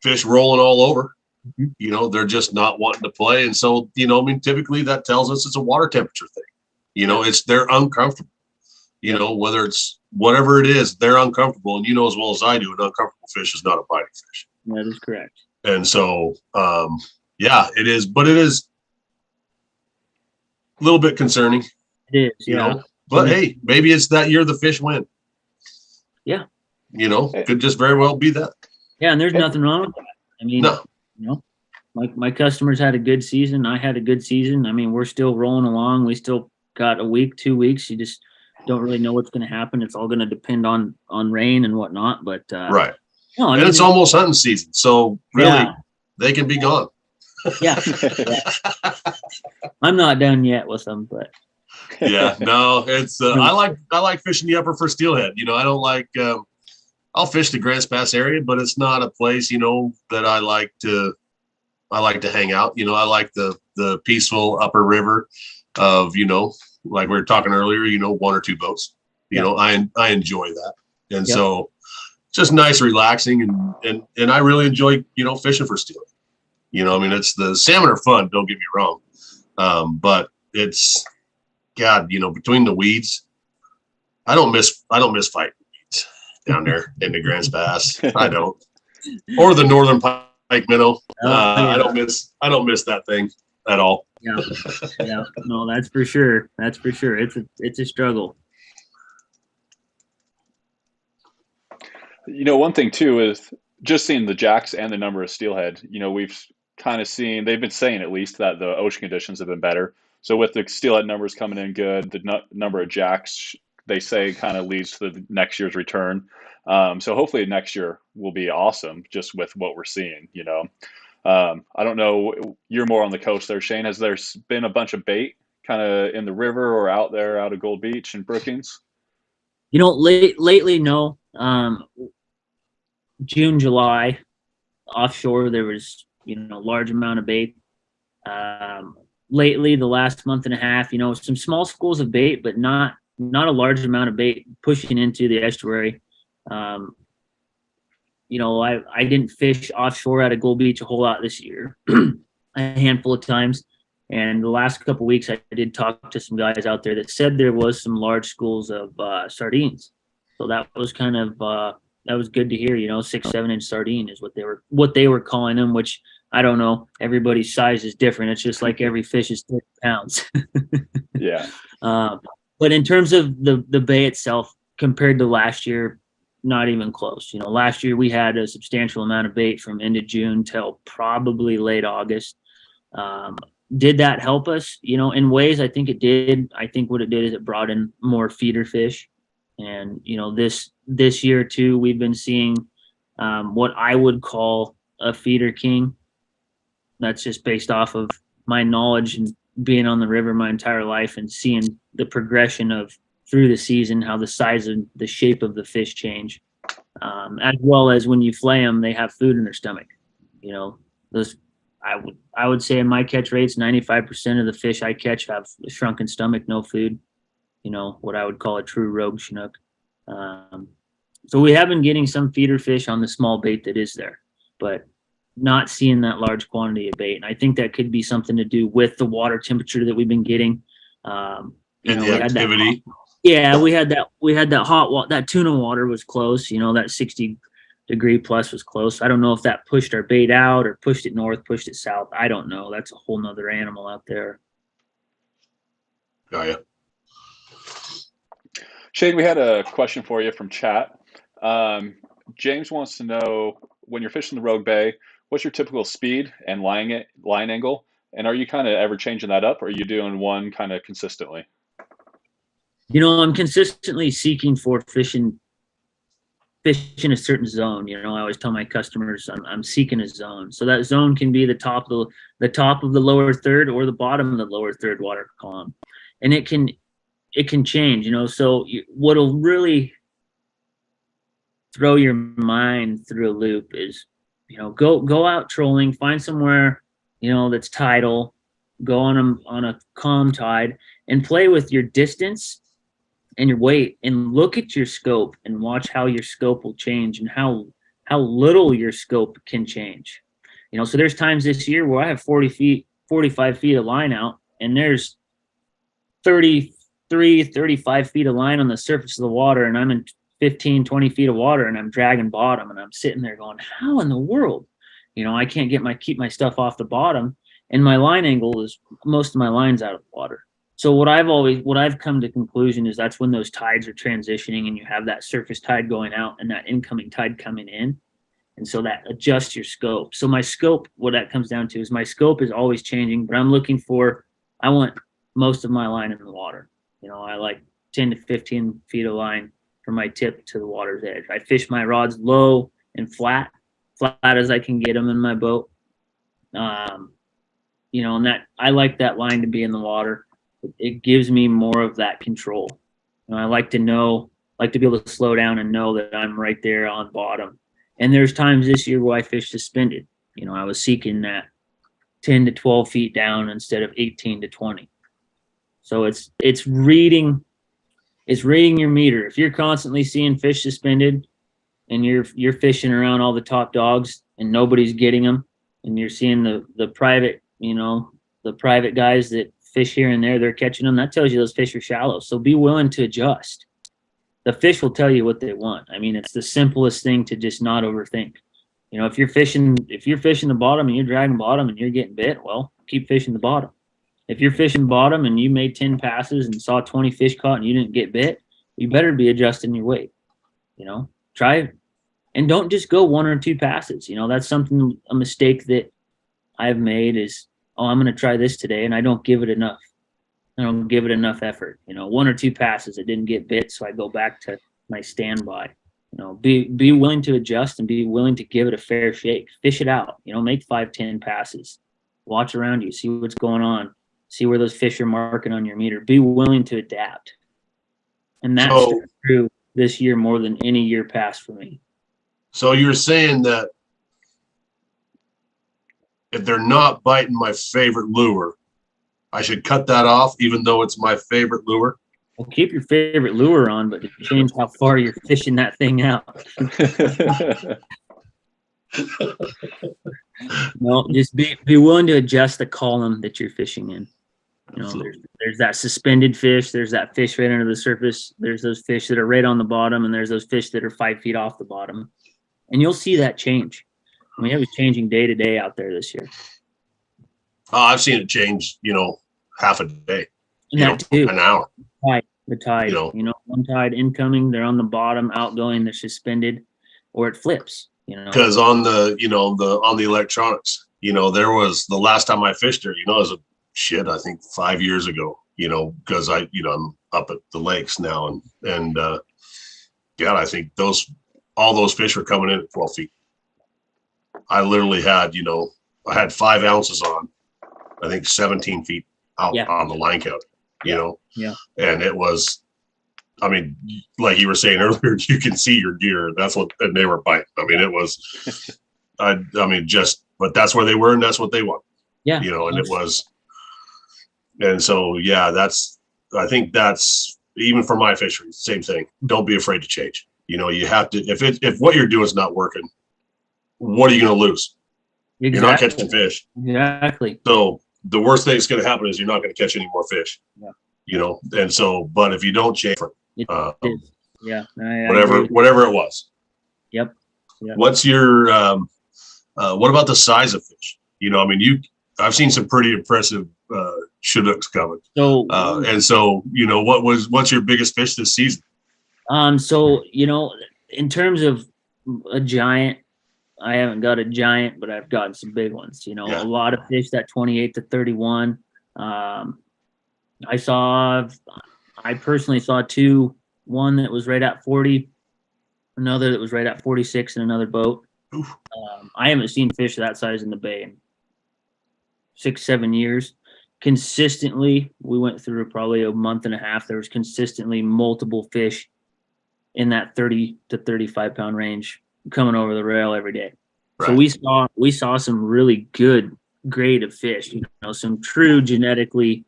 fish rolling all over. Mm-hmm. They're just not wanting to play. And so, typically that tells us it's a water temperature thing. They're uncomfortable. Whether it's whatever it is, they're uncomfortable. And as well as I do, an uncomfortable fish is not a biting fish. That is correct. And so, it is. But it is a little bit concerning. It is, But hey, maybe it's that year the fish win. Yeah. Could just very well be that. Yeah, and there's nothing wrong with that. No. My customers had a good season. I had a good season. We're still rolling along. We still got a week, 2 weeks. You just don't really know what's going to happen. It's all going to depend on rain and whatnot. But right. No, and it's almost hunting season, so really they can be gone. Yeah. I'm not done yet with them, but it's I like fishing the upper for steelhead. I don't like I'll fish the Grants Pass area, but it's not a place that I like to hang out. I like the peaceful upper river of like we were talking earlier, 1 or 2 boats. I enjoy that. And so just nice, relaxing, and I really enjoy, fishing for steelhead. It's the salmon are fun, don't get me wrong. But it's between the weeds, I don't miss fighting weeds down there in the Grants Pass. I don't. Or the northern pike minnow. I don't miss that thing at all. Yeah. No, that's for sure. It's a struggle. One thing too is just seeing the jacks and the number of steelhead. We've kind of seen, they've been saying at least that the ocean conditions have been better. So with the steelhead numbers coming in good, the number of jacks, they say, kind of leads to the next year's return. So hopefully next year will be awesome just with what we're seeing, I don't know, you're more on the coast there, Shane. Has there been a bunch of bait kind of in the river or out of Gold Beach and Brookings? Lately, no. June, July, offshore, there was, large amount of bait. Lately, the last month and a half, some small schools of bait, but not a large amount of bait pushing into the estuary. Um, I didn't fish offshore at a Gold Beach a whole lot this year, a handful of times. And the last couple of weeks, I did talk to some guys out there that said there was some large schools of sardines. So that was kind of that was good to hear. 6-7 inch sardine is what they were calling them. Which I don't know. Everybody's size is different. It's just like every fish is 30 pounds. Yeah. But in terms of the bay itself, compared to last year, not even close. Last year we had a substantial amount of bait from end of June till probably late August. Did that help us? In ways, I think it did. I think what it did is it brought in more feeder fish. And, this year too, we've been seeing what I would call a feeder king. That's just based off of my knowledge and being on the river my entire life and seeing the progression of through the season, how the size and the shape of the fish change, as well as when you flay them, they have food in their stomach. Those I would say in my catch rates, 95% of the fish I catch have a shrunken stomach, no food. What I would call a true rogue Chinook. So we have been getting some feeder fish on the small bait that is there, but not seeing that large quantity of bait. And I think that could be something to do with the water temperature that we've been getting. And the activity. We had that hot water. That tuna water was close. That 60-degree plus was close. I don't know if that pushed our bait out or pushed it north, pushed it south. I don't know. That's a whole nother animal out there. Got ya. Shane, we had a question for you from chat. James wants to know, when you're fishing the Rogue Bay, what's your typical speed and line angle? And are you kind of ever changing that up, or are you doing one kind of consistently? I'm consistently seeking for fishing a certain zone. I always tell my customers I'm seeking a zone. So that zone can be the top of the lower third or the bottom of the lower third water column. And it can change, so what'll really throw your mind through a loop is, go out trolling, find somewhere, that's tidal, go on a calm tide and play with your distance and your weight and look at your scope and watch how your scope will change and how little your scope can change. So there's times this year where I have 45 feet of line out and there's 35 feet of line on the surface of the water and I'm in 15, 20 feet of water and I'm dragging bottom and I'm sitting there going, how in the world? I can't keep my stuff off the bottom, and my line angle is most of my line's out of the water. So what I've come to conclusion is that's when those tides are transitioning and you have that surface tide going out and that incoming tide coming in. And so that adjusts your scope. So my scope, what that comes down to is my scope is always changing, but I want most of my line in the water. I like 10 to 15 feet of line from my tip to the water's edge. I fish my rods low and flat as I can get them in my boat. And that I like that line to be in the water. It gives me more of that control. I like to be able to slow down and know that I'm right there on bottom. And there's times this year where I fish suspended. I was seeking that 10 to 12 feet down instead of 18 to 20. So it's reading your meter. If you're constantly seeing fish suspended and you're fishing around all the top dogs and nobody's getting them, and you're seeing the private guys that fish here and there, they're catching them, that tells you those fish are shallow. So be willing to adjust. The fish will tell you what they want. I mean, it's the simplest thing to just not overthink. If you're fishing the bottom and you're dragging bottom and you're getting bit, well, keep fishing the bottom. If you're fishing bottom and you made 10 passes and saw 20 fish caught and you didn't get bit, you better be adjusting your weight. Try and don't just go 1 or 2 passes. That's a mistake that I've made is, I'm going to try this today, and I don't give it enough. I don't give it enough effort. 1 or 2 passes, it didn't get bit, so I go back to my standby. Be willing to adjust and be willing to give it a fair shake. Fish it out. Make 5-10 passes. Watch around you. See what's going on. See where those fish are marking on your meter. Be willing to adapt. And that's true this year more than any year past for me. So you're saying that if they're not biting my favorite lure, I should cut that off even though it's my favorite lure? Well, keep your favorite lure on, but to change how far you're fishing that thing out. No, just be willing to adjust the column that you're fishing in. There's that suspended fish. There's that fish right under the surface. There's those fish that are right on the bottom, and there's those fish that are 5 feet off the bottom. And you'll see that change. I mean, it was changing day to day out there this year. Oh, I've seen it change, half a day, an hour. The tide, one tide incoming, they're on the bottom, outgoing, they're suspended, or it flips, Because on the electronics, there was the last time I fished there, it was I think 5 years ago, because I'm up at the lakes now. And I think all those fish were coming in at 12 feet. I literally had, I had 5 ounces on, I think 17 feet out on the line count, Yeah. And it was, I mean, like you were saying earlier, you can see your gear. And they were biting. I mean, it was, but that's where they were and that's what they want. Yeah. And it was, and so, I think that's, even for my fishery, same thing. Don't be afraid to change. You have to, if what you're doing is not working, what are you going to lose? Exactly. You're not catching fish. Exactly. So the worst thing that's going to happen is you're not going to catch any more fish. Yeah. And so, but if you don't change, whatever it was. Yep. What's your, what about the size of fish? I've seen some pretty impressive Chinooks coming. So, what's your biggest fish this season? In terms of a giant, I haven't got a giant, but I've gotten some big ones. A lot of fish that 28 to 31. I personally saw 2, one that was right at 40, another that was right at 46 in another boat. I haven't seen fish that size in the bay in 6-7 years. Consistently, we went through probably a month and a half. There was consistently multiple fish in that 30 to 35 pound range coming over the rail every day. Right. So we saw some really good grade of fish, some true genetically,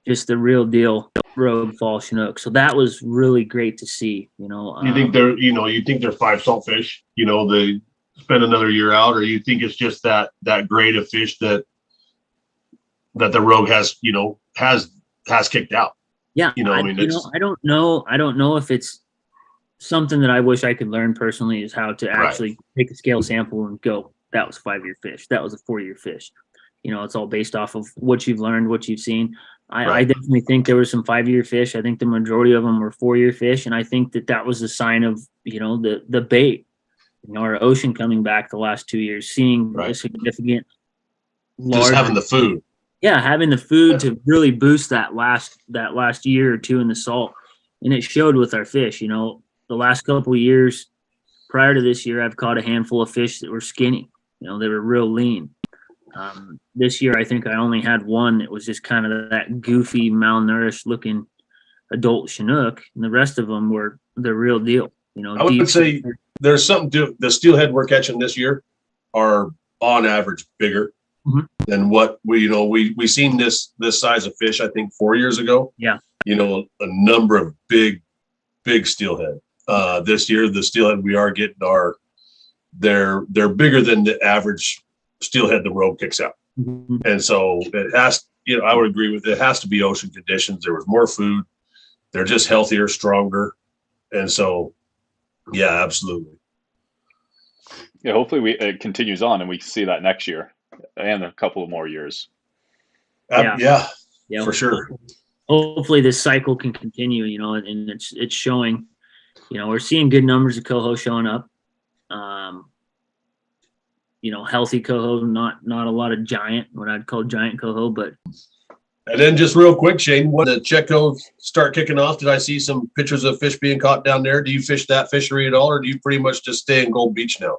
just the real deal rogue fall Chinook. So that was really great to see. You think they're 5 salt fish? They spend another year out, or you think it's just that grade of fish that the rogue has kicked out? Yeah, I don't know if it's something that I wish I could learn personally, is how to actually take a scale sample and go, that was a 5-year fish, that was a 4-year fish. It's all based off of what you've learned, what you've seen. I definitely think there were some 5-year fish. I think the majority of them were 4-year fish, and I think that was a sign of the bait, our ocean coming back the last 2 years, seeing a significant, just having the food. Yeah, having the food to really boost that last year or two in the salt, and it showed with our fish. The last couple of years prior to this year, I've caught a handful of fish that were skinny. They were real lean. This year, I think I only had one that was just kind of that goofy, malnourished looking adult Chinook, and the rest of them were the real deal. I would say there's something to the steelhead we're catching this year are on average bigger than what we seen this size of fish, I think 4 years ago. Yeah. A number of big steelhead. This year, the steelhead we are getting they're bigger than the average steelhead the rogue kicks out. And so it has, I would agree with it. It has to be ocean conditions. There was more food. They're just healthier, stronger. And so, yeah, absolutely. Yeah, hopefully it continues on and we can see that next year and a couple of more years. Yeah, for sure. Hopefully this cycle can continue, and it's showing, we're seeing good numbers of coho showing up. Healthy coho, not a lot of what I'd call giant coho, but. And then just real quick, Shane, when the Chetco start kicking off, did I see some pictures of fish being caught down there? Do you fish that fishery at all, or do you pretty much just stay in Gold Beach now?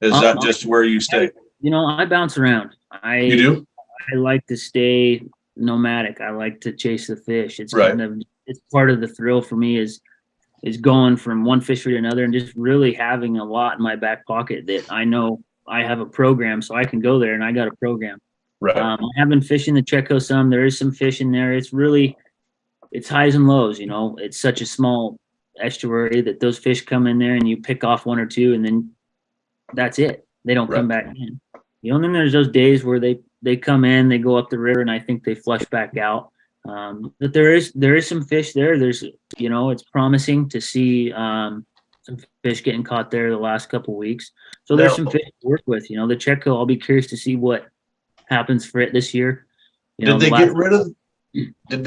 Is that just where you stay? I bounce around. You do? I like to stay nomadic. I like to chase the fish. It's it's part of the thrill for me is going from one fishery to another and just really having a lot in my back pocket that I know I have a program, so I can go there and I got a program. Right. I have been fishing the Chetco some. There is some fish in there. It's it's highs and lows. It's such a small estuary that those fish come in there and you pick off one or two and then that's it. They don't come back in. And then there's those days where they come in, they go up the river, and I think they flush back out. But there is some fish there. There's it's promising to see some fish getting caught there the last couple of weeks. So there's some fish to work with. The Chetco, I'll be curious to see what happens for it this year. Did they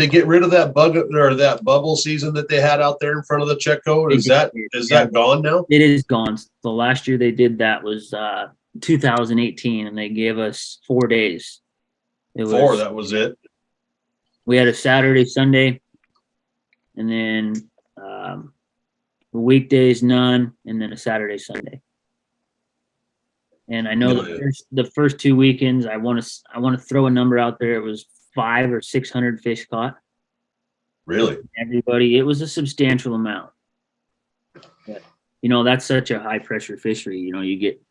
get rid of that bug or that bubble season that they had out there in front of the Chetco? Is that gone now? It is gone. The last year they did that was 2018, and they gave us 4 days. That was it. We had a Saturday, Sunday, and then weekdays none, and then a Saturday, Sunday. And I know the first 2 weekends, I want to throw a number out there. It was 500 or 600 fish caught. Really? Everybody, it was a substantial amount. But, that's such a high pressure fishery. You get,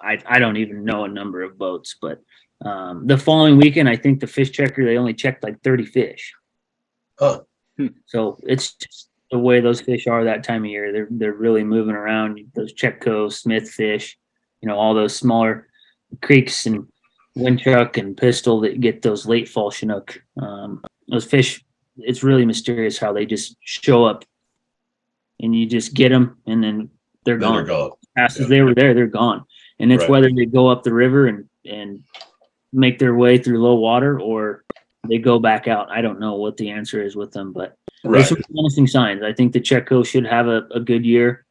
I don't even know a number of boats, but the following weekend, I think the fish checker, they only checked like 30 fish. Huh. So it's just the way those fish are that time of year. They're really moving around. Those Chetco, Smith fish, all those smaller creeks and Windchuck and Pistol that get those late fall Chinook. Those fish, it's really mysterious how they just show up and you just get them and then they're gone. They're gone. As fast as they were there, they're gone. And it's whether they go up the river and make their way through low water or they go back out. I don't know what the answer is with them, but there's some promising signs. I think the Chetco should have a good year.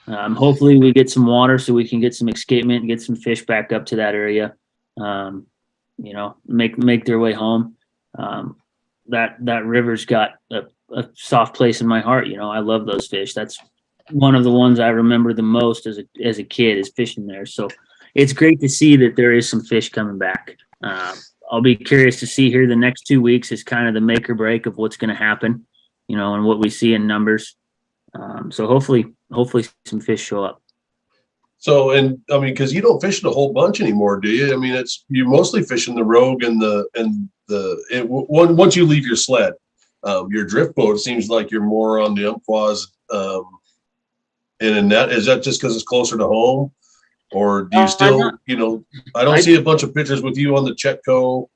Hopefully we get some water so we can get some escapement and get some fish back up to that area. Make their way home. That river's got a soft place in my heart. I love those fish. That's one of the ones I remember the most as a kid is fishing there. So it's great to see that there is some fish coming back. I'll be curious to see here the next 2 weeks is kind of the make or break of what's going to happen, and what we see in numbers. So hopefully some fish show up. So, and I mean, because you don't fish it a whole bunch anymore, do you? I mean, you mostly fishing the Rogue once you leave your sled, your drift boat. It seems like you're more on the Umpquas in a net. Is that just because it's closer to home, or do you still, I don't see a bunch of pictures with you on the Chetco.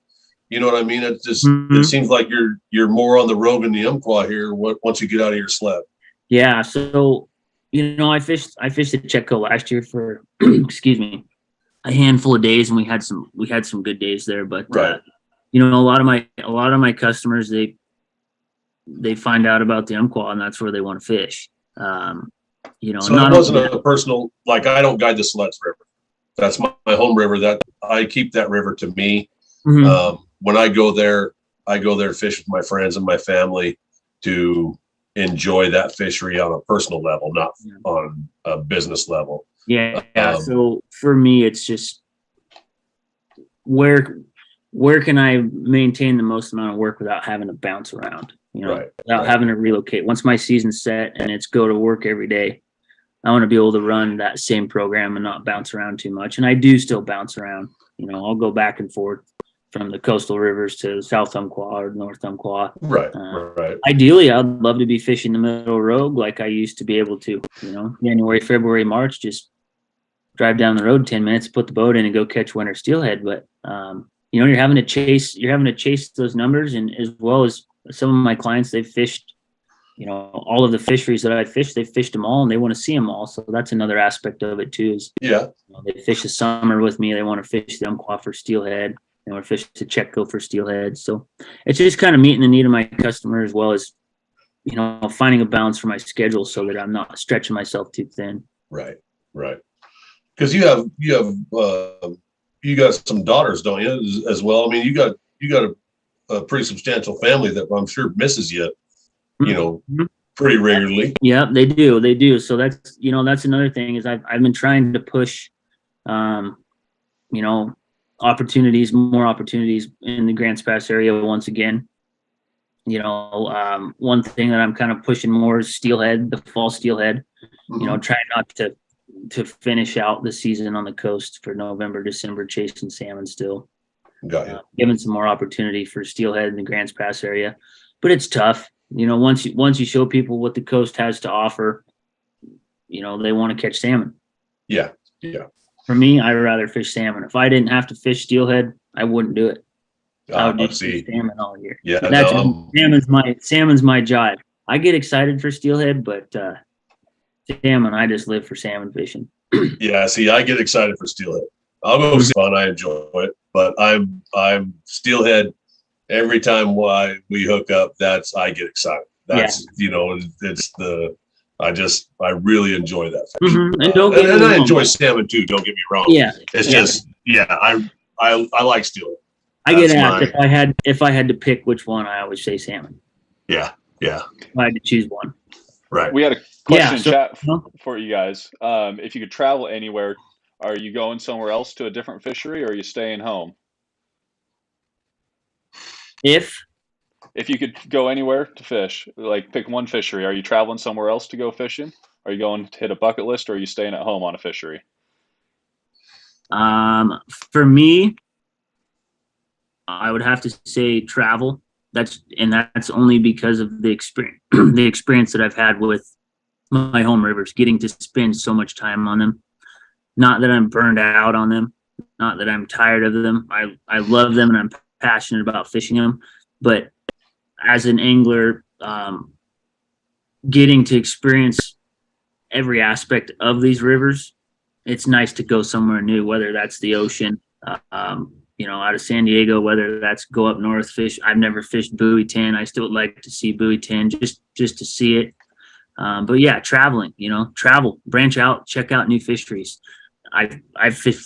You know what I mean? It just it seems like you're more on the Rogue and the Umpqua here once you get out of your sled. Yeah. So. I fished the Chetco last year for excuse me, a handful of days, and we had some good days there. But a lot of my customers they find out about the Umpqua and that's where they want to fish. So it wasn't a personal, like I don't guide the Sleds River. That's my home river. That I keep that river to me. Mm-hmm. When I go there to fish with my friends and my family to enjoy that fishery on a personal level, not on a business level. So for me, it's just where can I maintain the most amount of work without having to bounce around, without having to relocate. Once my season's set and it's go to work every day, I want to be able to run that same program and not bounce around too much. And I do still bounce around. I'll go back and forth from the coastal rivers to South Umpqua or North Umpqua. Right. Ideally, I'd love to be fishing the middle Rogue like I used to be able to. January, February, March, just drive down the road 10 minutes, put the boat in, and go catch winter steelhead. But you're having to chase those numbers, and as well as some of my clients, they've fished. All of the fisheries that I fished, they fished them all, and they want to see them all. So that's another aspect of it too. They fish the summer with me. They want to fish the Umpqua for steelhead. Or fish to Chetco for steelhead. So it's just kind of meeting the need of my customer as well as, finding a balance for my schedule so that I'm not stretching myself too thin. Right. Because you got some daughters, don't you, as well? I mean, you got a pretty substantial family that I'm sure misses you, pretty regularly. Yeah, they do. So that's another thing is I've been trying to push, more opportunities in the Grants Pass area once again. One thing that I'm kind of pushing more is steelhead, the fall steelhead. Trying not to finish out the season on the coast for November, December, chasing salmon still. Got you. Giving some more opportunity for steelhead in the Grants Pass area. But it's tough. once you show people what the coast has to offer, they want to catch salmon. Yeah. For me, I'd rather fish salmon. If I didn't have to fish steelhead, I wouldn't do it. I would just fish salmon all year. Yeah, salmon's my jive. I get excited for steelhead, but salmon, I just live for salmon fishing. Yeah, see, I get excited for steelhead. I'll go see fun. I enjoy it, but I'm steelhead every time we hook up. I get excited. That's I really enjoy that. Mm-hmm. And I enjoy salmon too. Don't get me wrong. Yeah, I like steelhead. I get asked if I had to pick which one, I always say salmon. Yeah. If I had to choose one. Right. We had a question in chat for you guys. If you could travel anywhere, are you going somewhere else to a different fishery, or are you staying home? If you could go anywhere to fish, like pick one fishery, are you traveling somewhere else to go fishing? Are you going to hit a bucket list, or are you staying at home on a fishery? For me, I would have to say travel. That's only because of the experience, the experience that I've had with my home rivers, getting to spend so much time on them. Not that I'm burned out on them, not that I'm tired of them. I love them and I'm passionate about fishing them. But as an angler, getting to experience every aspect of these rivers, it's nice to go somewhere new, whether that's the ocean, out of San Diego, whether that's go up north, fish. I've never fished buoy 10. I still would like to see buoy 10 just to see it. But yeah, traveling, branch out, check out new fisheries. I've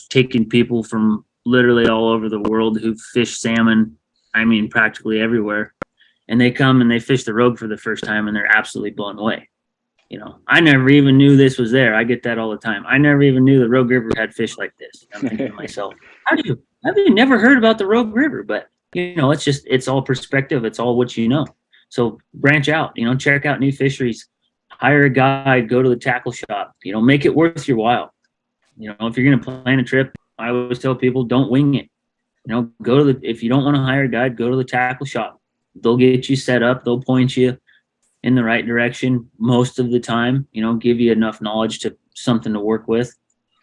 taken people from literally all over the world who fish salmon. I mean, practically everywhere. And they come and they fish the Rogue for the first time and they're absolutely blown away. I never even knew this was there. I get that all the time. I never even knew the Rogue River had fish like this. I'm thinking to myself, have you never heard about the Rogue River? But, it's all perspective. It's all what you know. So branch out, check out new fisheries, hire a guide, go to the tackle shop, make it worth your while. If you're going to plan a trip, I always tell people, don't wing it. If you don't want to hire a guide, go to the tackle shop. They'll get you set up. They'll point you in the right direction most of the time, give you enough knowledge to something to work with.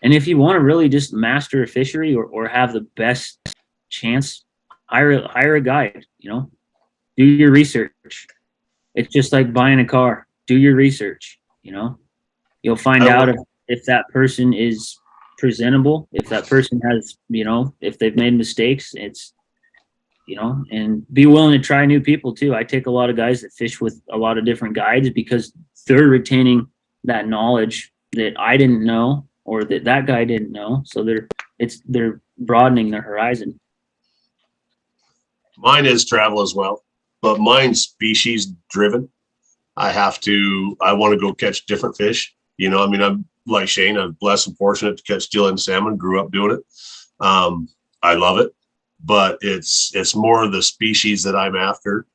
And if you want to really just master a fishery or have the best chance, hire a guide, do your research. It's just like buying a car. Do your research, you'll find out if that person is presentable, if that person has, if they've made mistakes, it's, and be willing to try new people too. I take a lot of guys that fish with a lot of different guides because they're retaining that knowledge that I didn't know or that guy didn't know. So they're broadening their horizon. Mine is travel as well, but mine's species driven. I want to go catch different fish. I'm like Shane, I'm blessed and fortunate to catch steelhead and salmon, grew up doing it. I love it. But it's more of the species that I'm after.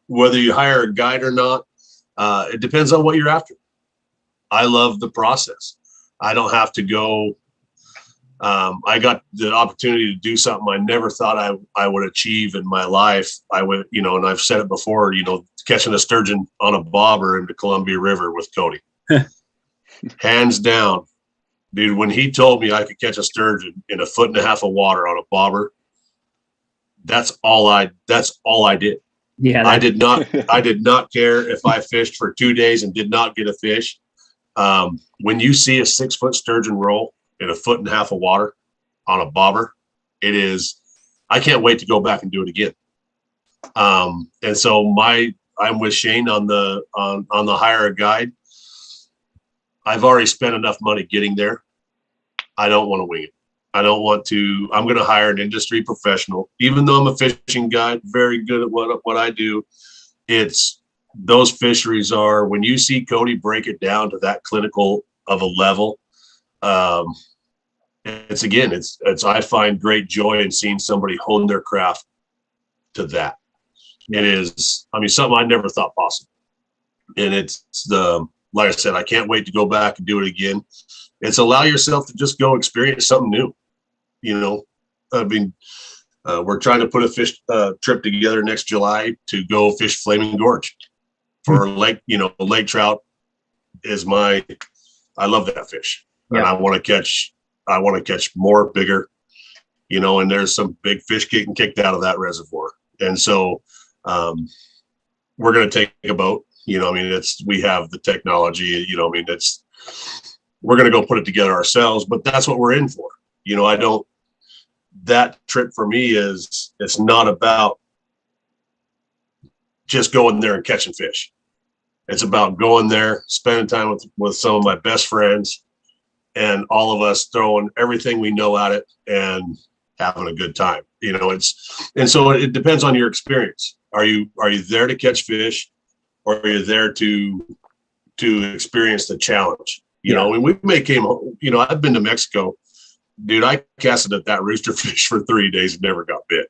Whether you hire a guide or not, it depends on what you're after. I love the process. I don't have to go. I got the opportunity to do something I never thought I would achieve in my life. I went, and I've said it before, catching a sturgeon on a bobber in the Columbia River with Cody. Hands down, dude, when he told me I could catch a sturgeon in 1.5 feet of water on a bobber, that's all I did. Yeah. I did not care if I fished for 2 days and did not get a fish. When you see a 6 foot sturgeon roll in 1.5 feet of water on a bobber, I can't wait to go back and do it again. And so I'm with Shane on the hire a guide. I've already spent enough money getting there. I don't want to wing it. I'm going to hire an industry professional, even though I'm a fishing guide, very good at what I do. It's those fisheries are, when you see Cody break it down to that clinical of a level, I find great joy in seeing somebody hone their craft to that. It is, something I never thought possible. And like I said, I can't wait to go back and do it again. It's allow yourself to just go experience something new. I mean, we're trying to put a fish trip together next July to go fish Flaming Gorge for lake. Lake trout is I love that fish, and I want to catch more bigger, and there's some big fish getting kicked out of that reservoir. And so we're going to take a boat, we have the technology, we're going to go put it together ourselves, but that's what we're in for. That trip for me it's not about just going there and catching fish. It's about going there, spending time with some of my best friends, and all of us throwing everything we know at it and having a good time. And so it depends on your experience. Are you there to catch fish, or are you there to experience the challenge? When we came home, I've been to Mexico, dude. I casted at that rooster fish for 3 days and never got bit.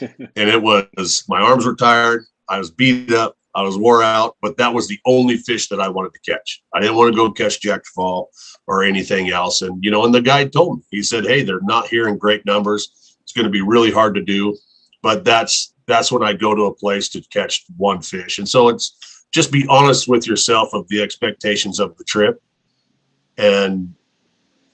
And it was, my arms were tired. I was beat up. I was wore out, but that was the only fish that I wanted to catch. I didn't want to go catch jackfall or anything else. And, and the guide told me, he said, hey, they're not here in great numbers. It's going to be really hard to do, but that's when I go to a place to catch one fish. And so it's just be honest with yourself of the expectations of the trip, and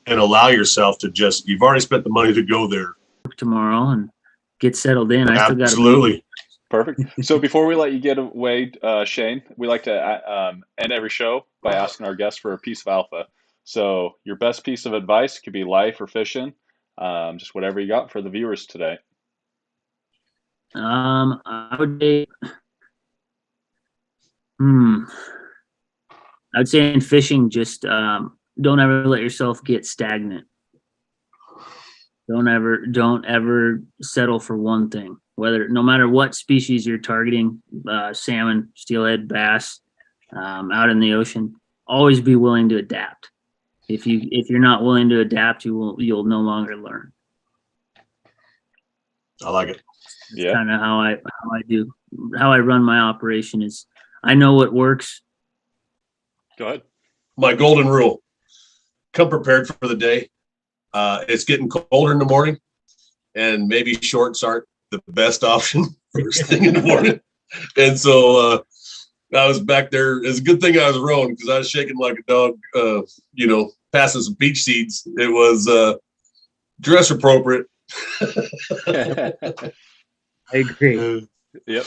allow yourself to you've already spent the money to go there tomorrow and get settled in. Absolutely. Perfect. So before we let you get away, Shane, we like to end every show by asking our guests for a piece of alpha. So your best piece of advice could be life or fishing, just whatever you got for the viewers today. I would say, I'd say in fishing, just don't ever let yourself get stagnant. Don't ever settle for one thing. No matter what species you're targeting, salmon, steelhead, bass, out in the ocean, always be willing to adapt. If you're not willing to adapt, you'll no longer learn. I like it. Yeah. Kind of how I run my operation is, I know what works. Go ahead. My golden rule: come prepared for the day. It's getting colder in the morning, and maybe shorts aren't the best option first thing in the morning. And so I was back there. It's a good thing I was rowing, because I was shaking like a dog, passing some peach seeds. It was dress appropriate. I agree. Yep.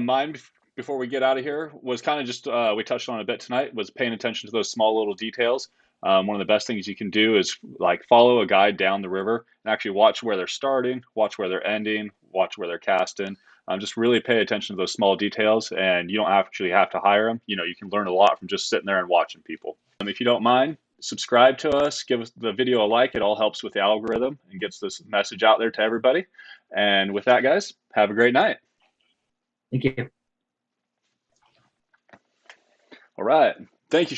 Mine, before we get out of here, was kind of just, we touched on a bit tonight, was paying attention to those small little details. One of the best things you can do is follow a guide down the river and actually watch where they're starting, watch where they're ending, watch where they're casting. Just really pay attention to those small details, and you don't actually have to hire them. You can learn a lot from just sitting there and watching people. If you don't mind, subscribe to us, give us the video a like. It all helps with the algorithm and gets this message out there to everybody. And with that, guys, have a great night. Thank you. All right. Thank you.